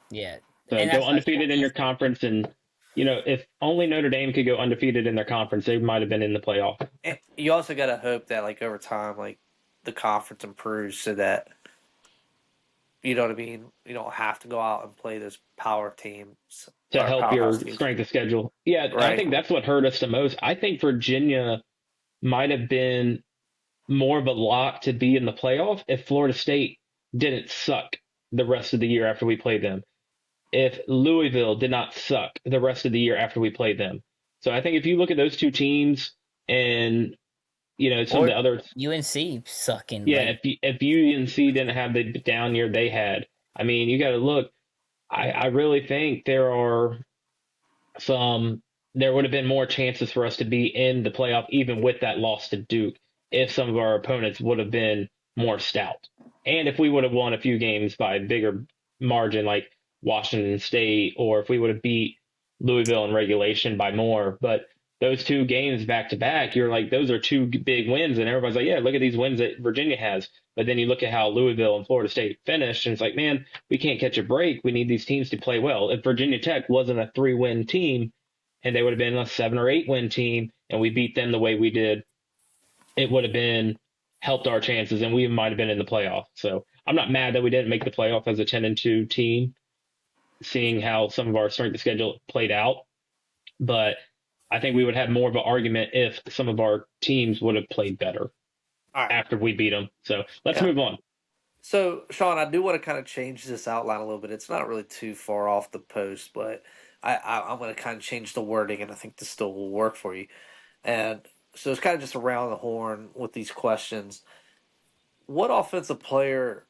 Yeah, So and go that's what undefeated in your conference, and if only Notre Dame could go undefeated in their conference, they might have been in the playoff. And you also got to hope that like over time, like the conference improves so that you know what I mean. You don't have to go out and play those power teams To or help powerhouse your teams. strength of schedule. Yeah, I Right. think that's what hurt us the most. I think Virginia might have been more of a lock to be in the playoff if Florida State didn't suck the rest of the year after we played them. If Louisville did not suck the rest of the year after we played them. So I think if you look at those two teams and some of or the other, UNC sucking yeah, like if UNC didn't have the down year they had, I mean, you got to look. I really think some there would have been more chances for us to be in the playoff even with that loss to Duke if some of our opponents would have been more stout. And if we would have won a few games by a bigger margin like Washington State or if we would have beat Louisville in regulation by more, but those two games back to back, you're like those are two big wins and everybody's like, yeah, look at these wins that Virginia has. But then you look at how Louisville and Florida State finished and it's like, man, we can't catch a break. We need these teams to play well. If Virginia Tech wasn't a 3-win team and they would have been a 7 or 8 win team and we beat them the way we did, it would have been helped our chances and we might have been in the playoff. So I'm not mad that we didn't make the playoff as a 10-2 team, seeing how some of our strength of schedule played out. But I think we would have more of an argument if some of our teams would have played better All right. after we beat them. So let's Yeah. move on. So, Sean, I do want to kind of change this outline a little bit. It's not really too far off the post, but I'm going to kind of change the wording, and I think this still will work for you. And so it's kind of just around the horn with these questions. What offensive player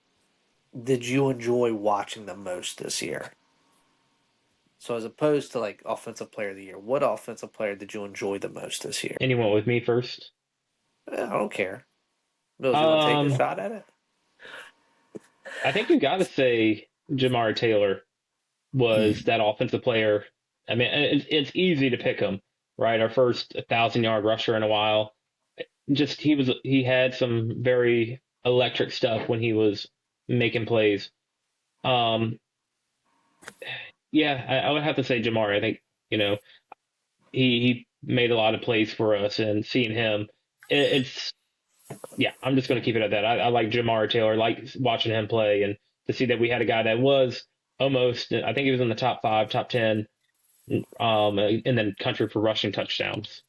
did you enjoy watching the most this year? So, as opposed to like offensive player of the year, what offensive player did you enjoy the most this year? Anyone with me first? I don't care. Mills, you want to take a Um, shot at it? I think you got to say Jamar Taylor was hmm. that offensive player. I mean, it's easy to pick him, right? Our first 1,000-yard rusher in a while. Just he had some very electric stuff when he was making plays. Um, yeah, I would have to say Jamar. I think you know he made a lot of plays for us, and seeing him, it's yeah. I'm just going to keep it at that. I like Jamar Taylor, like watching him play, and to see that we had a guy that was almost. I think he was in the top 5, top 10 and then country for rushing touchdowns.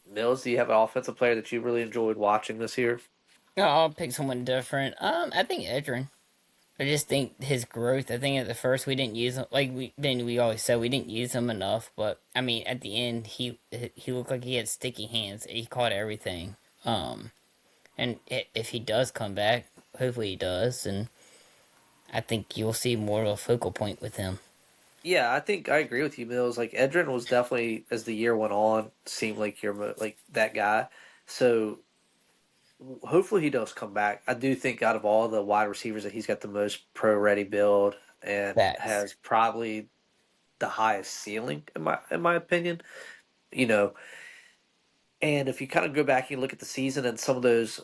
Mills, do you have an offensive player that you really enjoyed watching this year? No, I'll pick someone different. I think Edrin. I just think his growth. I think at the first we didn't use him like we always said we didn't use him enough. But I mean, at the end he looked like he had sticky hands. He caught everything. And if he does come back, hopefully he does, and I think you'll see more of a focal point with him. Yeah, I think I agree with you, Mills. Like Edrin was definitely as the year went on, seemed like like that guy. So hopefully he does come back. I do think out of all the wide receivers that he's got the most pro ready build and Facts. has probably the highest ceiling in my opinion. You know, and if you kind of go back and you look at the season and some of those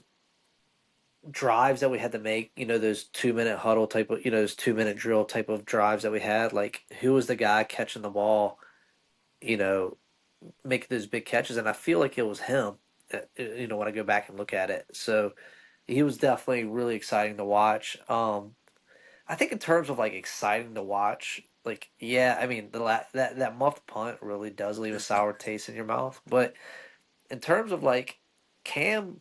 drives that we had to make, those 2 minute huddle type of, those 2 minute drill type of drives that we had, like who was the guy catching the ball, you know, making those big catches, and I feel like it was him. When I go back and look at it, so he was definitely really exciting to watch. I think in terms of like exciting to watch, like yeah, I mean that muffed punt really does leave a sour taste in your mouth. But in terms of like Cam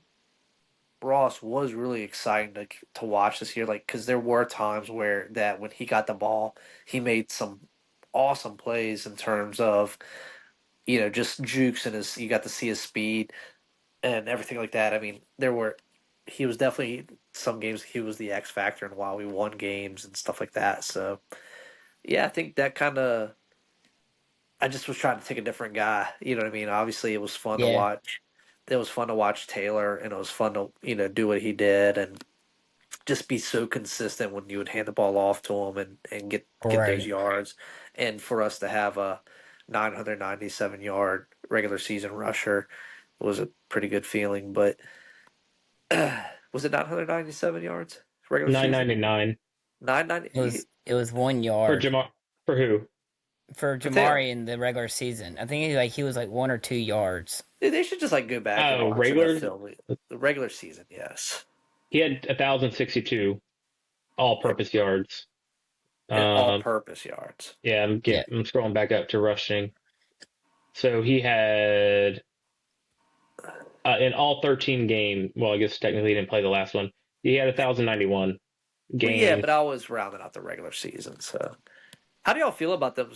Ross was really exciting to watch this year, like because there were times where that when he got the ball, he made some awesome plays in terms of just jukes and his you got to see his speed and everything like that. I mean, he was definitely some games he was the X factor and while we won games and stuff like that. So yeah, I think that kind of I just was trying to take a different guy. You know what I mean? Obviously, it was fun to Yeah. watch. It was fun to watch Taylor, and it was fun to do what he did and just be so consistent when you would hand the ball off to him and get those Right. yards, and for us to have a 997-yard regular season rusher was a pretty good feeling. But was it 997 yards regular season? 999. 990. It was It was 1 yard For who? for For Taylor. Jamari in the regular season. I think he was like 1 or 2 yards. Dude, they should just like go back and Oh, watch enough regular. film. The regular season, yes, He had 1,062 all-purpose yards. and Um, all-purpose yards. yeah, Yeah, I'm scrolling back up to rushing. So he had in all 13 games. Well, I guess technically he didn't play the last one. He had 1,091 Well, yeah, games. but I was rounding out the regular season. So, how do y'all feel about them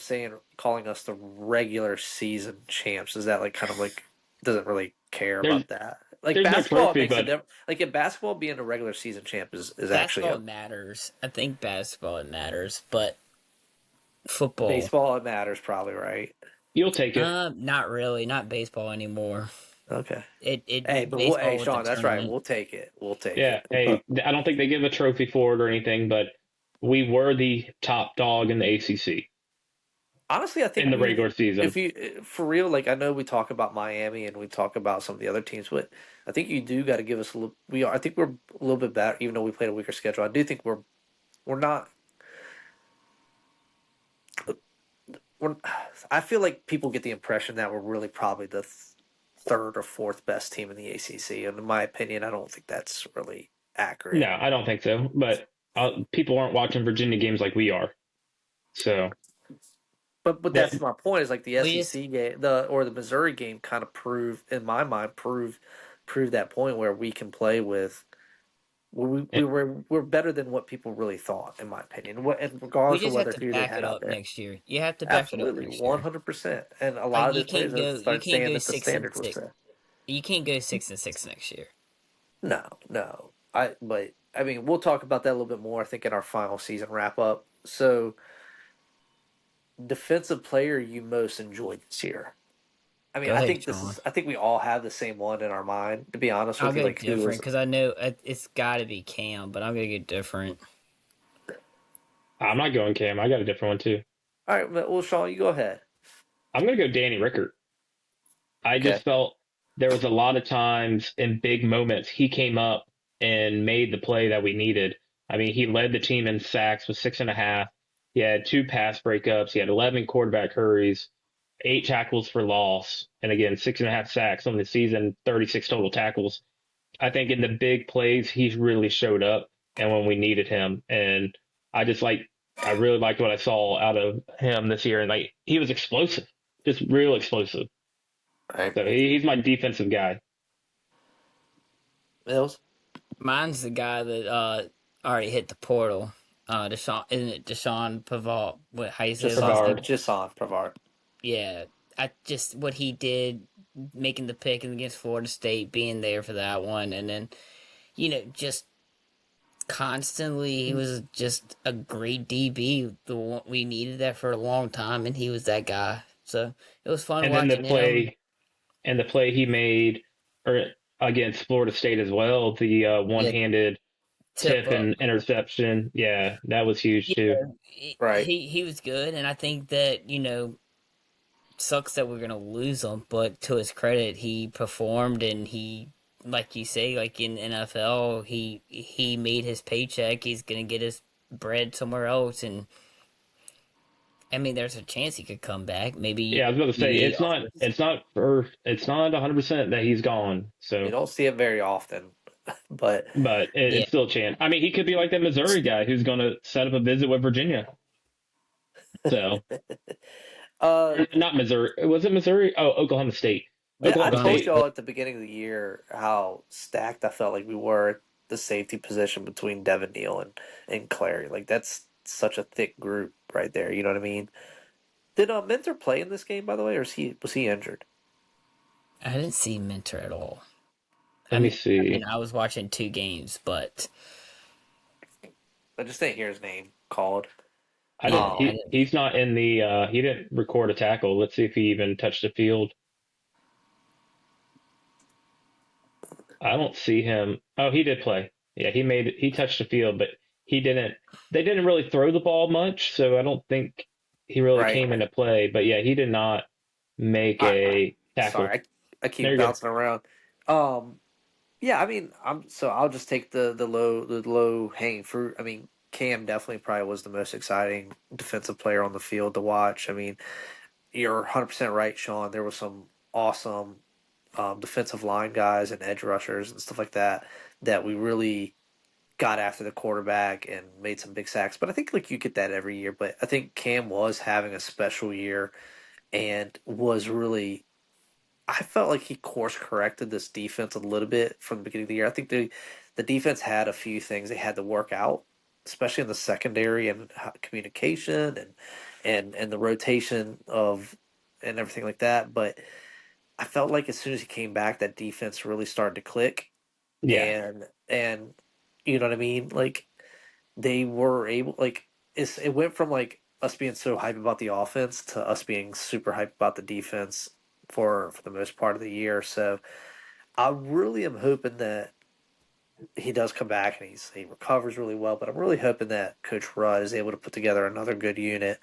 calling us the regular season champs? Is that like kind of like doesn't really care There's about that? Like there's no basketball, it trophy, makes a but difference. Like in basketball, being a regular season champ is actually basketball a matters. I think basketball it matters, but football, baseball. It matters probably, right? you'll take it. not really. Not baseball anymore. Okay. It Hey, but baseball with the Sean, that's right. tournament. We'll take it. We'll take Yeah. it. Hey, I don't think they give a trophy for it or anything, but we were the top dog in the ACC Honestly, I in think the we, regular season. if you, for real, like I know we talk about Miami and we talk about some of the other teams, but I think you do got to give us a little. We are. I think we're a little bit better, even though we played a weaker schedule. I do think we're not. We're. I feel like people get the impression that we're really probably the third or fourth best team in the ACC, and in my opinion, I don't think that's really accurate. No, I don't think so. But people aren't watching Virginia games like we are. So But that that's my point. Is like the We just SEC game, the Missouri game, kind of in my mind, prove that point where we can play with. We're better than what people really thought, in my opinion. And we regardless of just have whether to who they back had it out up there, next year. You have to back it up absolutely next year. 100%. And a Like lot of these players have you started can't saying go that the six and standard was six. set. You can't go 6-6 next year. No, no. But I mean, we'll talk about that a little bit more. I think in our final season wrap up. So, defensive player you most enjoyed this year. I mean, Go ahead, Sean. I think we all have the same one in our mind, to be honest I'll with you. go Like, who different was, because I know it's got to be Cam, but I'm gonna get different. I'm not going Cam. I got a different one too. all right, well, Sean, you go ahead. I'm gonna go Danny Rickert. I Okay. just felt there was a lot of times in big moments he came up and made the play that we needed. I mean, he led the team in sacks with 6.5. He had 2 pass breakups. He had 11 quarterback hurries, 8 tackles for loss, and again 6.5 sacks on the season, 36 total tackles. I think in the big plays he's really showed up, and when we needed him, and I just like I really liked what I saw out of him this year, and like he was explosive, just real explosive. All right. So he's my defensive guy. Mills? Mine's the guy that already hit the portal. Deshaun, isn't it Deshaun Pavard? What how you say his last name? Brevard. Just on Pavard. Yeah, I just what he did, making the pick against Florida State, being there for that one, and then just constantly he was just a great DB. The one we needed that for a long time, and he was that guy. So it was fun And then watching him the play he made or against Florida State as well, the get one-handed tip tip up. and interception. Yeah, that was huge Yeah, too. Right. he was good, and I think that sucks that we're gonna lose him, but to his credit, he performed and he, like you say, like in NFL, he made his paycheck. He's gonna get his bread somewhere else, and I mean, there's a chance he could come back. Yeah, I Maybe was about to say he offers. it's not 100% that he's gone. You So, don't see it very often, but but Yeah, it's still a chance. I mean, he could be like that Missouri guy who's going to set up a visit with Virginia. So, uh, not Missouri. Was it Missouri? Oh, Oklahoma State. I Oklahoma Oklahoma told State. y'all State. at the beginning of the year how stacked I felt like we were at the safety position between Devin Neal and Clary. Like that's such a thick group right there. You know what I mean? Did Mentor play in this game by the way, or was he injured? I didn't see Mentor at all. Let me see. I was watching 2 games, but I just didn't hear his name called. I didn't. yeah, I Um, didn't. He's not in the. He didn't record a tackle. Let's see if he even touched the field. I don't see him. Oh, he did play. Yeah, he touched the field, but he didn't. They didn't really throw the ball much, so I don't think he really right. came into play. But yeah, he did not make I a tackle. sorry, I There keep you go. bouncing around. Yeah, I mean, I'll just take the low hanging fruit. I mean, Cam definitely probably was the most exciting defensive player on the field to watch. I mean, you're 100% right, Sean. There was some awesome defensive line guys and edge rushers and stuff like that that we really got after the quarterback and made some big sacks. But I think like you get that every year. But I think Cam was having a special year and was really. I felt like he course corrected this defense a little bit from the beginning of the year. I think the defense had a few things they had to work out, especially in the secondary and communication and the rotation of and everything like that. But I felt like as soon as he came back, that defense really started to click, Yeah, and you know what I mean. Like they were able, like it went from like us being so hyped about the offense to us being super hyped about the defense for the most part of the year. So I really am hoping that he does come back and he recovers really well. But I'm really hoping that Coach Rudd is able to put together another good unit.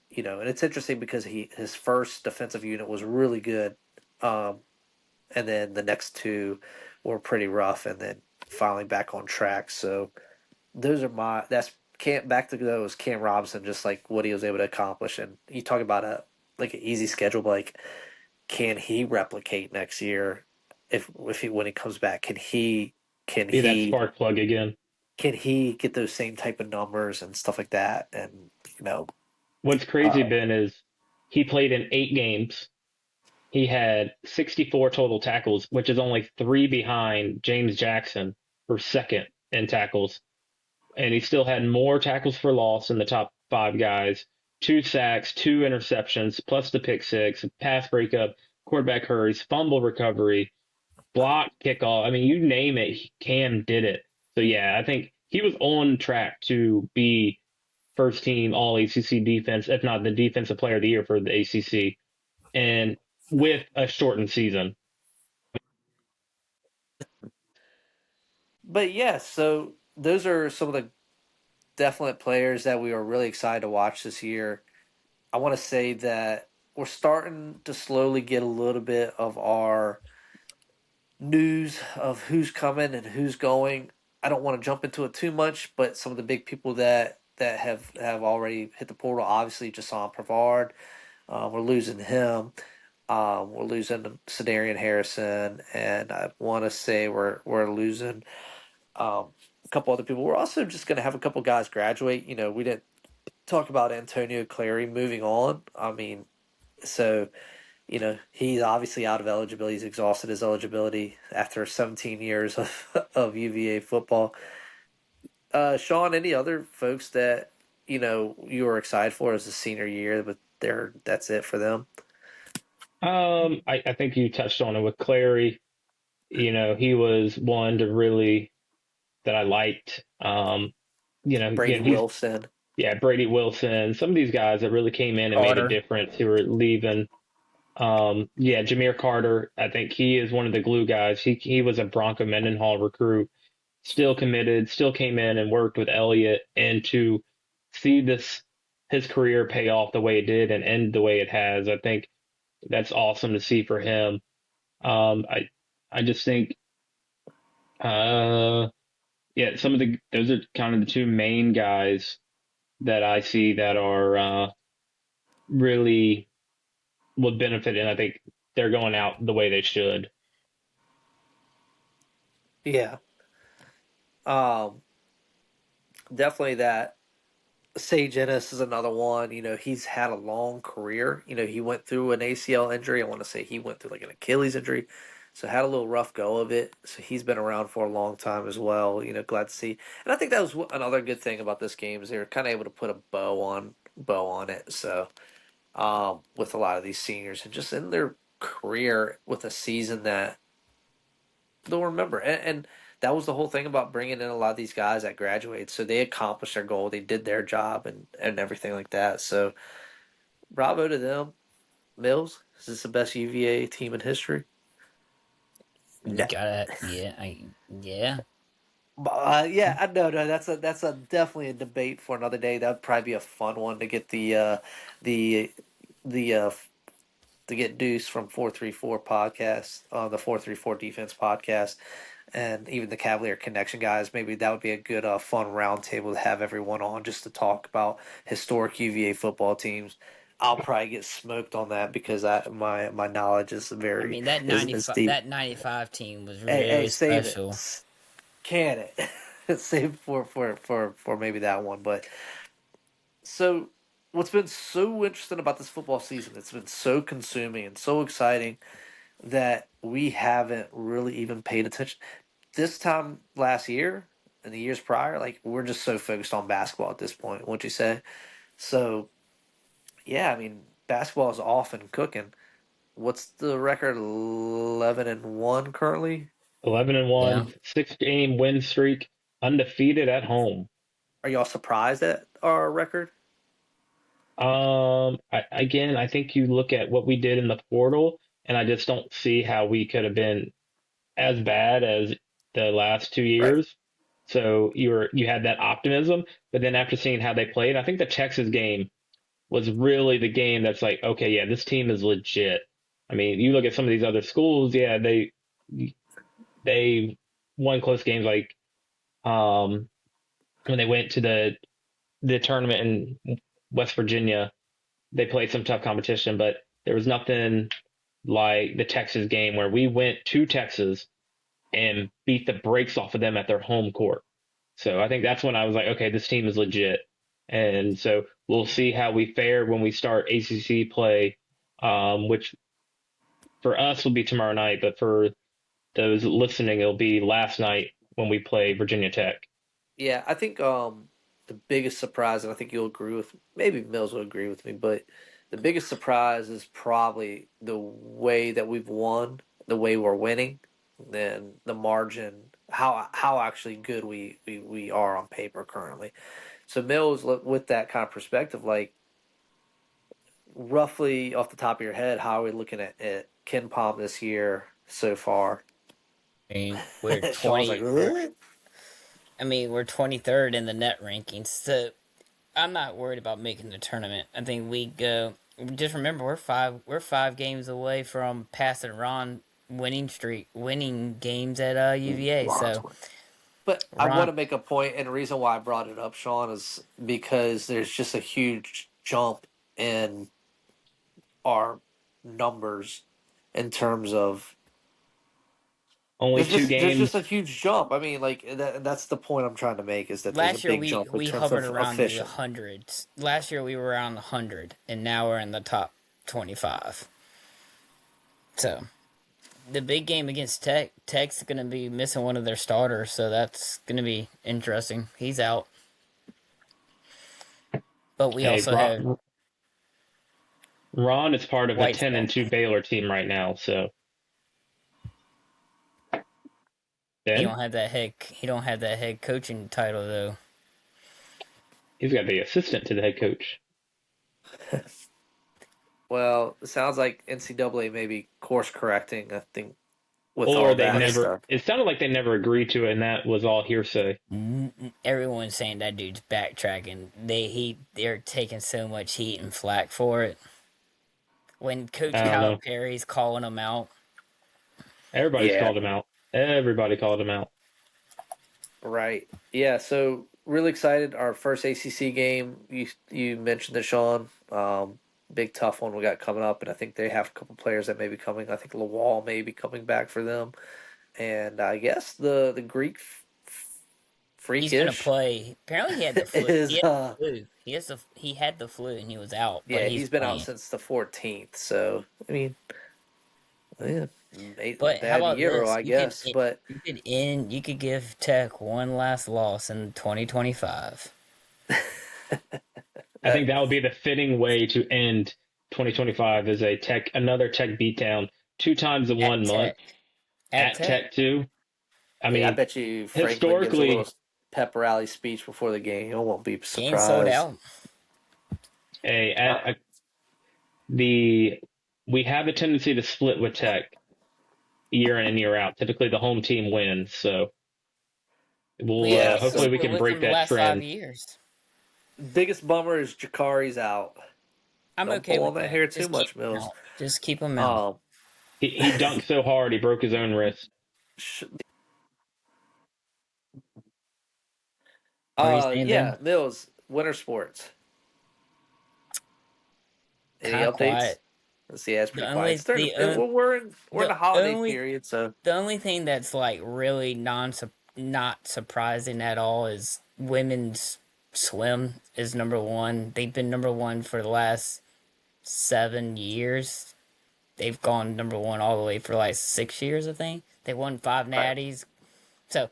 You know, and it's interesting because his first defensive unit was really good. Um, and then the next two were pretty rough, and then finally back on track. So those are my that's Cam back to those Cam Robinson, just like what he was able to accomplish. And you talk about a like an easy schedule, but like can he replicate next year if he when he comes back? Can be that he spark plug again. can he get those same type of numbers and stuff like that? And you know, What's crazy, uh, Ben, is he played in 8 games. He had 64 total tackles, which is only three behind James Jackson for second in tackles. And he still had more tackles for loss in the top five guys, 2 sacks, 2 interceptions, plus the pick six, pass breakup, quarterback hurries, fumble recovery, block kickoff. I mean, you name it, Cam did it. So yeah, I think he was on track to be first team all ACC defense, if not the defensive player of the year for the ACC, and with a shortened season. but yeah, so those are some of the definite players that we are really excited to watch this year. I want to say that we're starting to slowly get a little bit of our news of who's coming and who's going. I don't want to jump into it too much, but some of the big people that have already hit the portal, obviously Jason Pavard, we're losing him. We're losing Sedarian Harrison, and I want to say we're losing a couple other people. We're also just going to have a couple guys graduate. You know, we didn't talk about Antonio Clary moving on. I mean, so you know, he's obviously out of eligibility. He's exhausted his eligibility after 17 years of UVA football. Sean, any other folks that you were excited for as a senior year, but that's it for them. I think you touched on it with Clary. He was one to really that I liked. Brady Again, Wilson, yeah, Brady Wilson, some of these guys that really came in and made a Carter. difference who were leaving. Yeah, Jameer Carter, I think he is one of the glue guys. He was a Bronco Mendenhall recruit, still committed, still came in and worked with Elliott, and to see his career pay off the way it did and end the way it has, I think that's awesome to see for him. I just think, uh, yeah, those are kind of the two main guys that I see that are really would benefit, and I think they're going out the way they should. yeah, um, definitely that. Sage Ennis is another one. You know, he's had a long career. You know, he went through an ACL injury. I want to say he went through like an Achilles injury. So had a little rough go of it. So he's been around for a long time as well. You know, glad to see. And I think that was another good thing about this game is they were kind of able to put a bow on it. So with a lot of these seniors and just in their career with a season that they'll remember. And that was the whole thing about bringing in a lot of these guys that graduated. So they accomplished their goal. They did their job and everything like that. So bravo to them. Mills, is this the best UVA team in history? You No. gotta, yeah, yeah. Yeah, I know. No, that's a definitely a debate for another day. That'd probably be a fun one to get the the to get Deuce from 434 podcast, the 434 defense podcast, and even the Cavalier Connection guys. Maybe that would be a good, fun roundtable to have everyone on just to talk about historic UVA football teams. I'll probably get smoked on that because my knowledge is I very mean is deep. that 95 team was Hey, really save it, special. can it? Save it for maybe that one. But so, what's been so interesting about this football season? It's been so consuming and so exciting that we haven't really even paid attention. This time last year and the years prior, like we're just so focused on basketball at this point, wouldn't you say? So yeah, I mean basketball is off and cooking. What's the record? 11-1 currently. Yeah. 11-1, 6 game win streak, undefeated at home. Are y'all surprised at our record? Again, I think you look at what we did in the portal, and I just don't see how we could have been as bad as the last two Right. years. So you had that optimism, but then after seeing how they played, I think the Texas game was really the game that's like, okay, yeah, this team is legit. I mean, you look at some of these other schools, yeah, they won close games like um when they went to the tournament in West Virginia, they played some tough competition, but there was nothing like the Texas game where we went to Texas and beat the brakes off of them at their home court. So I think that's when I was like, okay, this team is legit. And so we'll see how we fare when we start ACC play, which for us will be tomorrow night, but for those listening, it'll be last night when we play Virginia Tech. Yeah, I think the biggest surprise, and I think you'll agree with maybe Mills will agree with me, but the biggest surprise is probably the way that we've won, the way we're winning, then the margin, how actually good we are on paper currently. So Mills, with that kind of perspective, like roughly off the top of your head, how are we looking at Ken Palm this year so far? I mean, we're Sean's like, 20 "Ugh." I mean, we're 23rd in the net rankings. So I'm not worried about making the tournament. I think we go. Just remember, we're five games away from passing Ron winning games at UVA. Ron's So winning. But I want Ron, to make a point, and the reason why I brought it up, Sean, is because there's just a huge jump in our numbers in terms of Only two there's just a games. huge jump. I mean, like that's the point I'm trying to make is that there's a last year big we jump in we terms hovered of around the efficient. hundreds. Last year we were around the 100, and now we're in the top 25. So the big game against Tech's going to be missing one of their starters, so that's going to be interesting. He's out, but we Hey, also have Ron is part of a White's 10-2 Baylor team right now. So Ben, he don't have that head coaching title though. he's got to be assistant to the head coach. Well, it sounds like NCAA may be course correcting. I think with Or all they that never, stuff. it sounded like they never agreed to it, and that was all hearsay. Everyone's saying that dude's backtracking. They're taking so much heat and flack for it. When Coach I don't know. Calipari's calling him out, Everybody's Yeah. called him out. Everybody called him out. Right. Yeah. So really excited. Our first ACC game. You mentioned it, Sean. Big tough one we got coming up, and I think they have a couple players that may be coming. I think Lawal may be coming back for them, and I guess the Greek he's gonna freakish play. Apparently, he had the flu. He is had the flu. He had the flu and he was out, but yeah, he's he's been out playing. since the 14th. So I mean, yeah, But how bad about euro, this? I guess, but You could give Tech one last loss in 2025 I think that that would be the fitting way to end 2025 as another Tech beatdown, two times in at 1 month Tech. At at Tech, Tech too. I hey, I mean, bet you Franklin gives a little historically, pep rally speech before the game. I won't be game sold surprised. out. a, a, the we have a tendency to split with Tech year in and year out. Typically, the home team wins, so we'll Yeah. We hopefully So we split can with break them the that last five trend. years. biggest bummer is Jakari's out. I'm Don't okay pull with on that that. hair too Just keep much, them Mills. out. Just keep them out. Um, He dunked so hard he broke his own wrist. What are you saying, yeah, Ben? Mills, winter sports. Any Kind of updates? quiet. Let's see, that's The pretty quiet. only It's starting the to, well, we're in the the holiday only period, so the only thing that's like really not surprising at all is women's swim is number one. They've been number one for the last 7 years. They've gone number one all the way for like 6 years, I think. They won five right, natties, so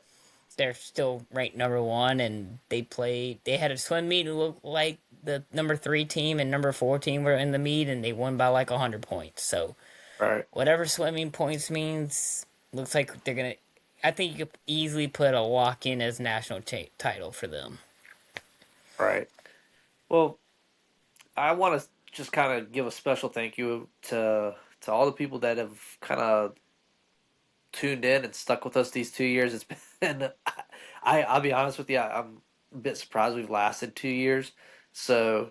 they're still ranked number one. And they played. They had a swim meet and looked like the number three team and number four team were in the meet, and they won by like 100 points. So right, whatever swimming points means, looks like they're gonna. I think you could easily put a lock in as national title for them. right. Well, I want to just kind of give a special thank you to all the people that have kind of tuned in and stuck with us these 2 years. It's been, I'll be honest with you, I'm a bit surprised we've lasted 2 years. So,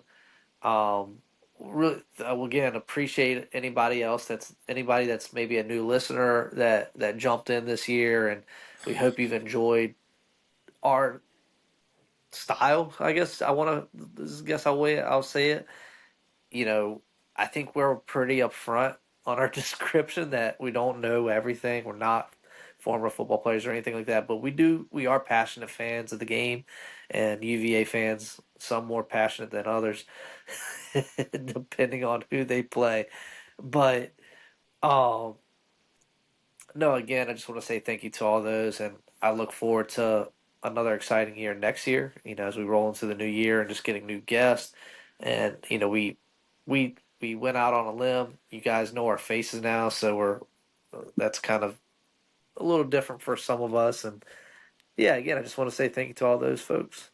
really, again, appreciate anybody that's maybe a new listener that jumped in this year, and we hope you've enjoyed our style. I guess I want to, this is, guess I'll say it. You know, I think we're pretty upfront on our description that we don't know everything. We're not former football players or anything like that, but we are passionate fans of the game, and UVA fans, some more passionate than others, depending on who they play. But um, no, again, I just want to say thank you to all those, and I look forward to another exciting year next year. You know, as we roll into the new year and just getting new guests, and you know, we went out on a limb. You guys know our faces now, so we're that's kind of a little different for some of us. And yeah, again, I just want to say thank you to all those folks.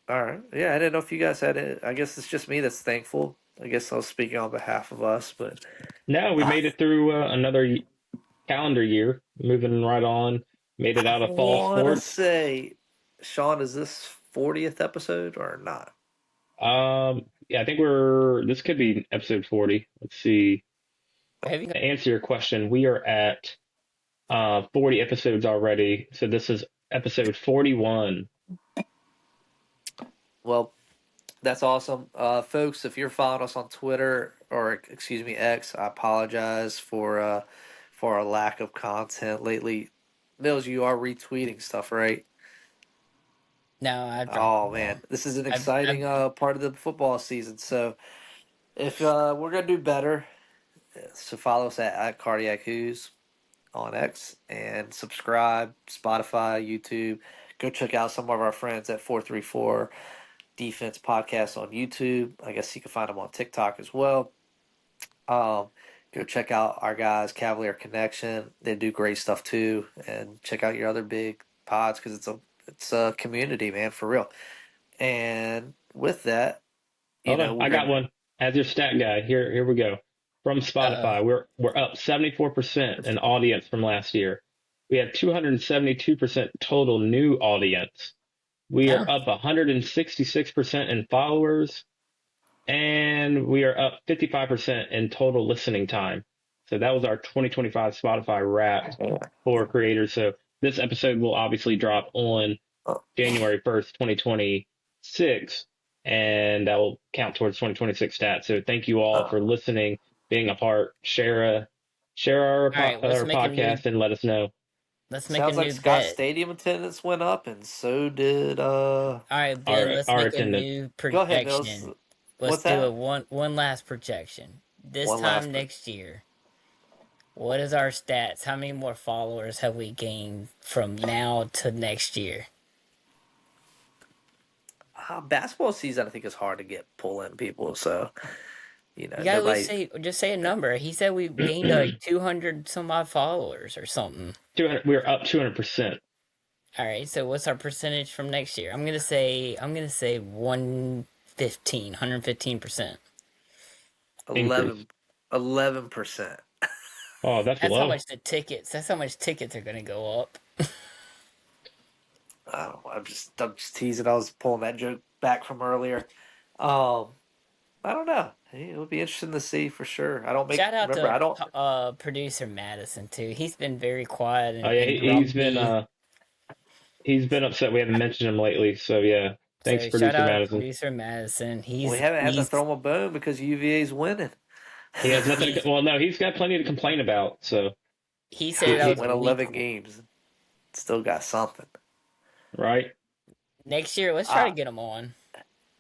All right, yeah, I didn't know if you guys had it. I guess it's just me that's thankful. I guess I was speaking on behalf of us, but No, we I, made it through another calendar year, moving right on. Made it I out of fall want to sports. say, Sean, is this 40th episode or not? Yeah, I think we're. This could be episode 40. Let's see. Have you? To answer your question, we are at 40 episodes already. So this is episode 41. Well, that's awesome. Folks, if you're following us on Twitter or excuse me, X, I apologize for our lack of content lately. Mills, you are retweeting stuff, right? No, I've dropped the Oh ball. man, this is an I've exciting part of the football season. So if we're gonna do better, so follow us at Cardiac Who's on X and subscribe, Spotify, YouTube. Go check out some of our friends at 434 Defense Podcast on YouTube. I guess you can find them on TikTok as well. Um, go check out our guys, Cavalier Connection. They do great stuff too, and check out your other big pods because it's a community, man, for real. And with that, Hold on, we're I got gonna. one. As your stat guy, here we go. From uh Spotify, we're up 74% in audience from last year. We have 272% total new audience. We are oh up 166% in followers, and we are up 55% in total listening time. So that was our 2025 Spotify Wrapped for creators. So this episode will obviously drop on January 1st, 2026, and that will count towards 2026 stats. So thank you all for Uh, listening, being a part. Share all right, let's our make a new podcast and let us know. let's make a sounds like new Scott bet. Stadium attendance went up, and so did. All right, Ben, let's Our make a attendance. new Go ahead, Mills. projection. Let's What's do a that? one last projection. This One time last. next year, what is our stats? How many more followers have we gained from now to next year? Basketball season, I think, is hard to get pull in people. So You gotta at least nobody. say just say a number. He said we gained like 200 some odd followers or something. 200, we're up 200%. All right, so what's our percentage from next year? I'm gonna say 115%. Increase. 11, 11%. Oh, that's That's how low. much the tickets. That's how much tickets are gonna go up. I don't know. I'm just teasing. I was pulling that joke back from earlier. Um, I don't know. It'll be interesting to see for sure. I don't make Shout out remember. to I don't. producer Madison too. He's been very quiet Oh and, yeah, and grumpy. he's been upset we haven't mentioned him lately. So yeah, thanks, So shout producer out to Madison. producer Madison. We He's haven't had to he's throw him a bone because UVA's winning. He has nothing. he's Well, no, he's got plenty to complain about. So he I said that mean, was a he win weak. 11 games, still got something. right. Next year, let's try to Uh, get him on.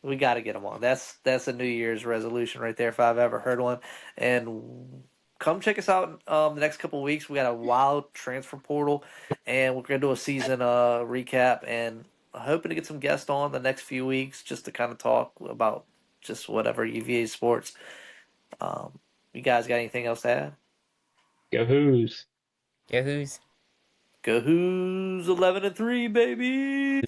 we got to get him on. That's a New Year's resolution right there if I've ever heard one. And come check us out the next couple of weeks. We got a wild transfer portal, and we're gonna do a season recap. And hoping to get some guests on the next few weeks just to kind of talk about just whatever UVA sports. You guys got anything else to add? Go Who's. Yeah, who's Go Who's 11-3, baby.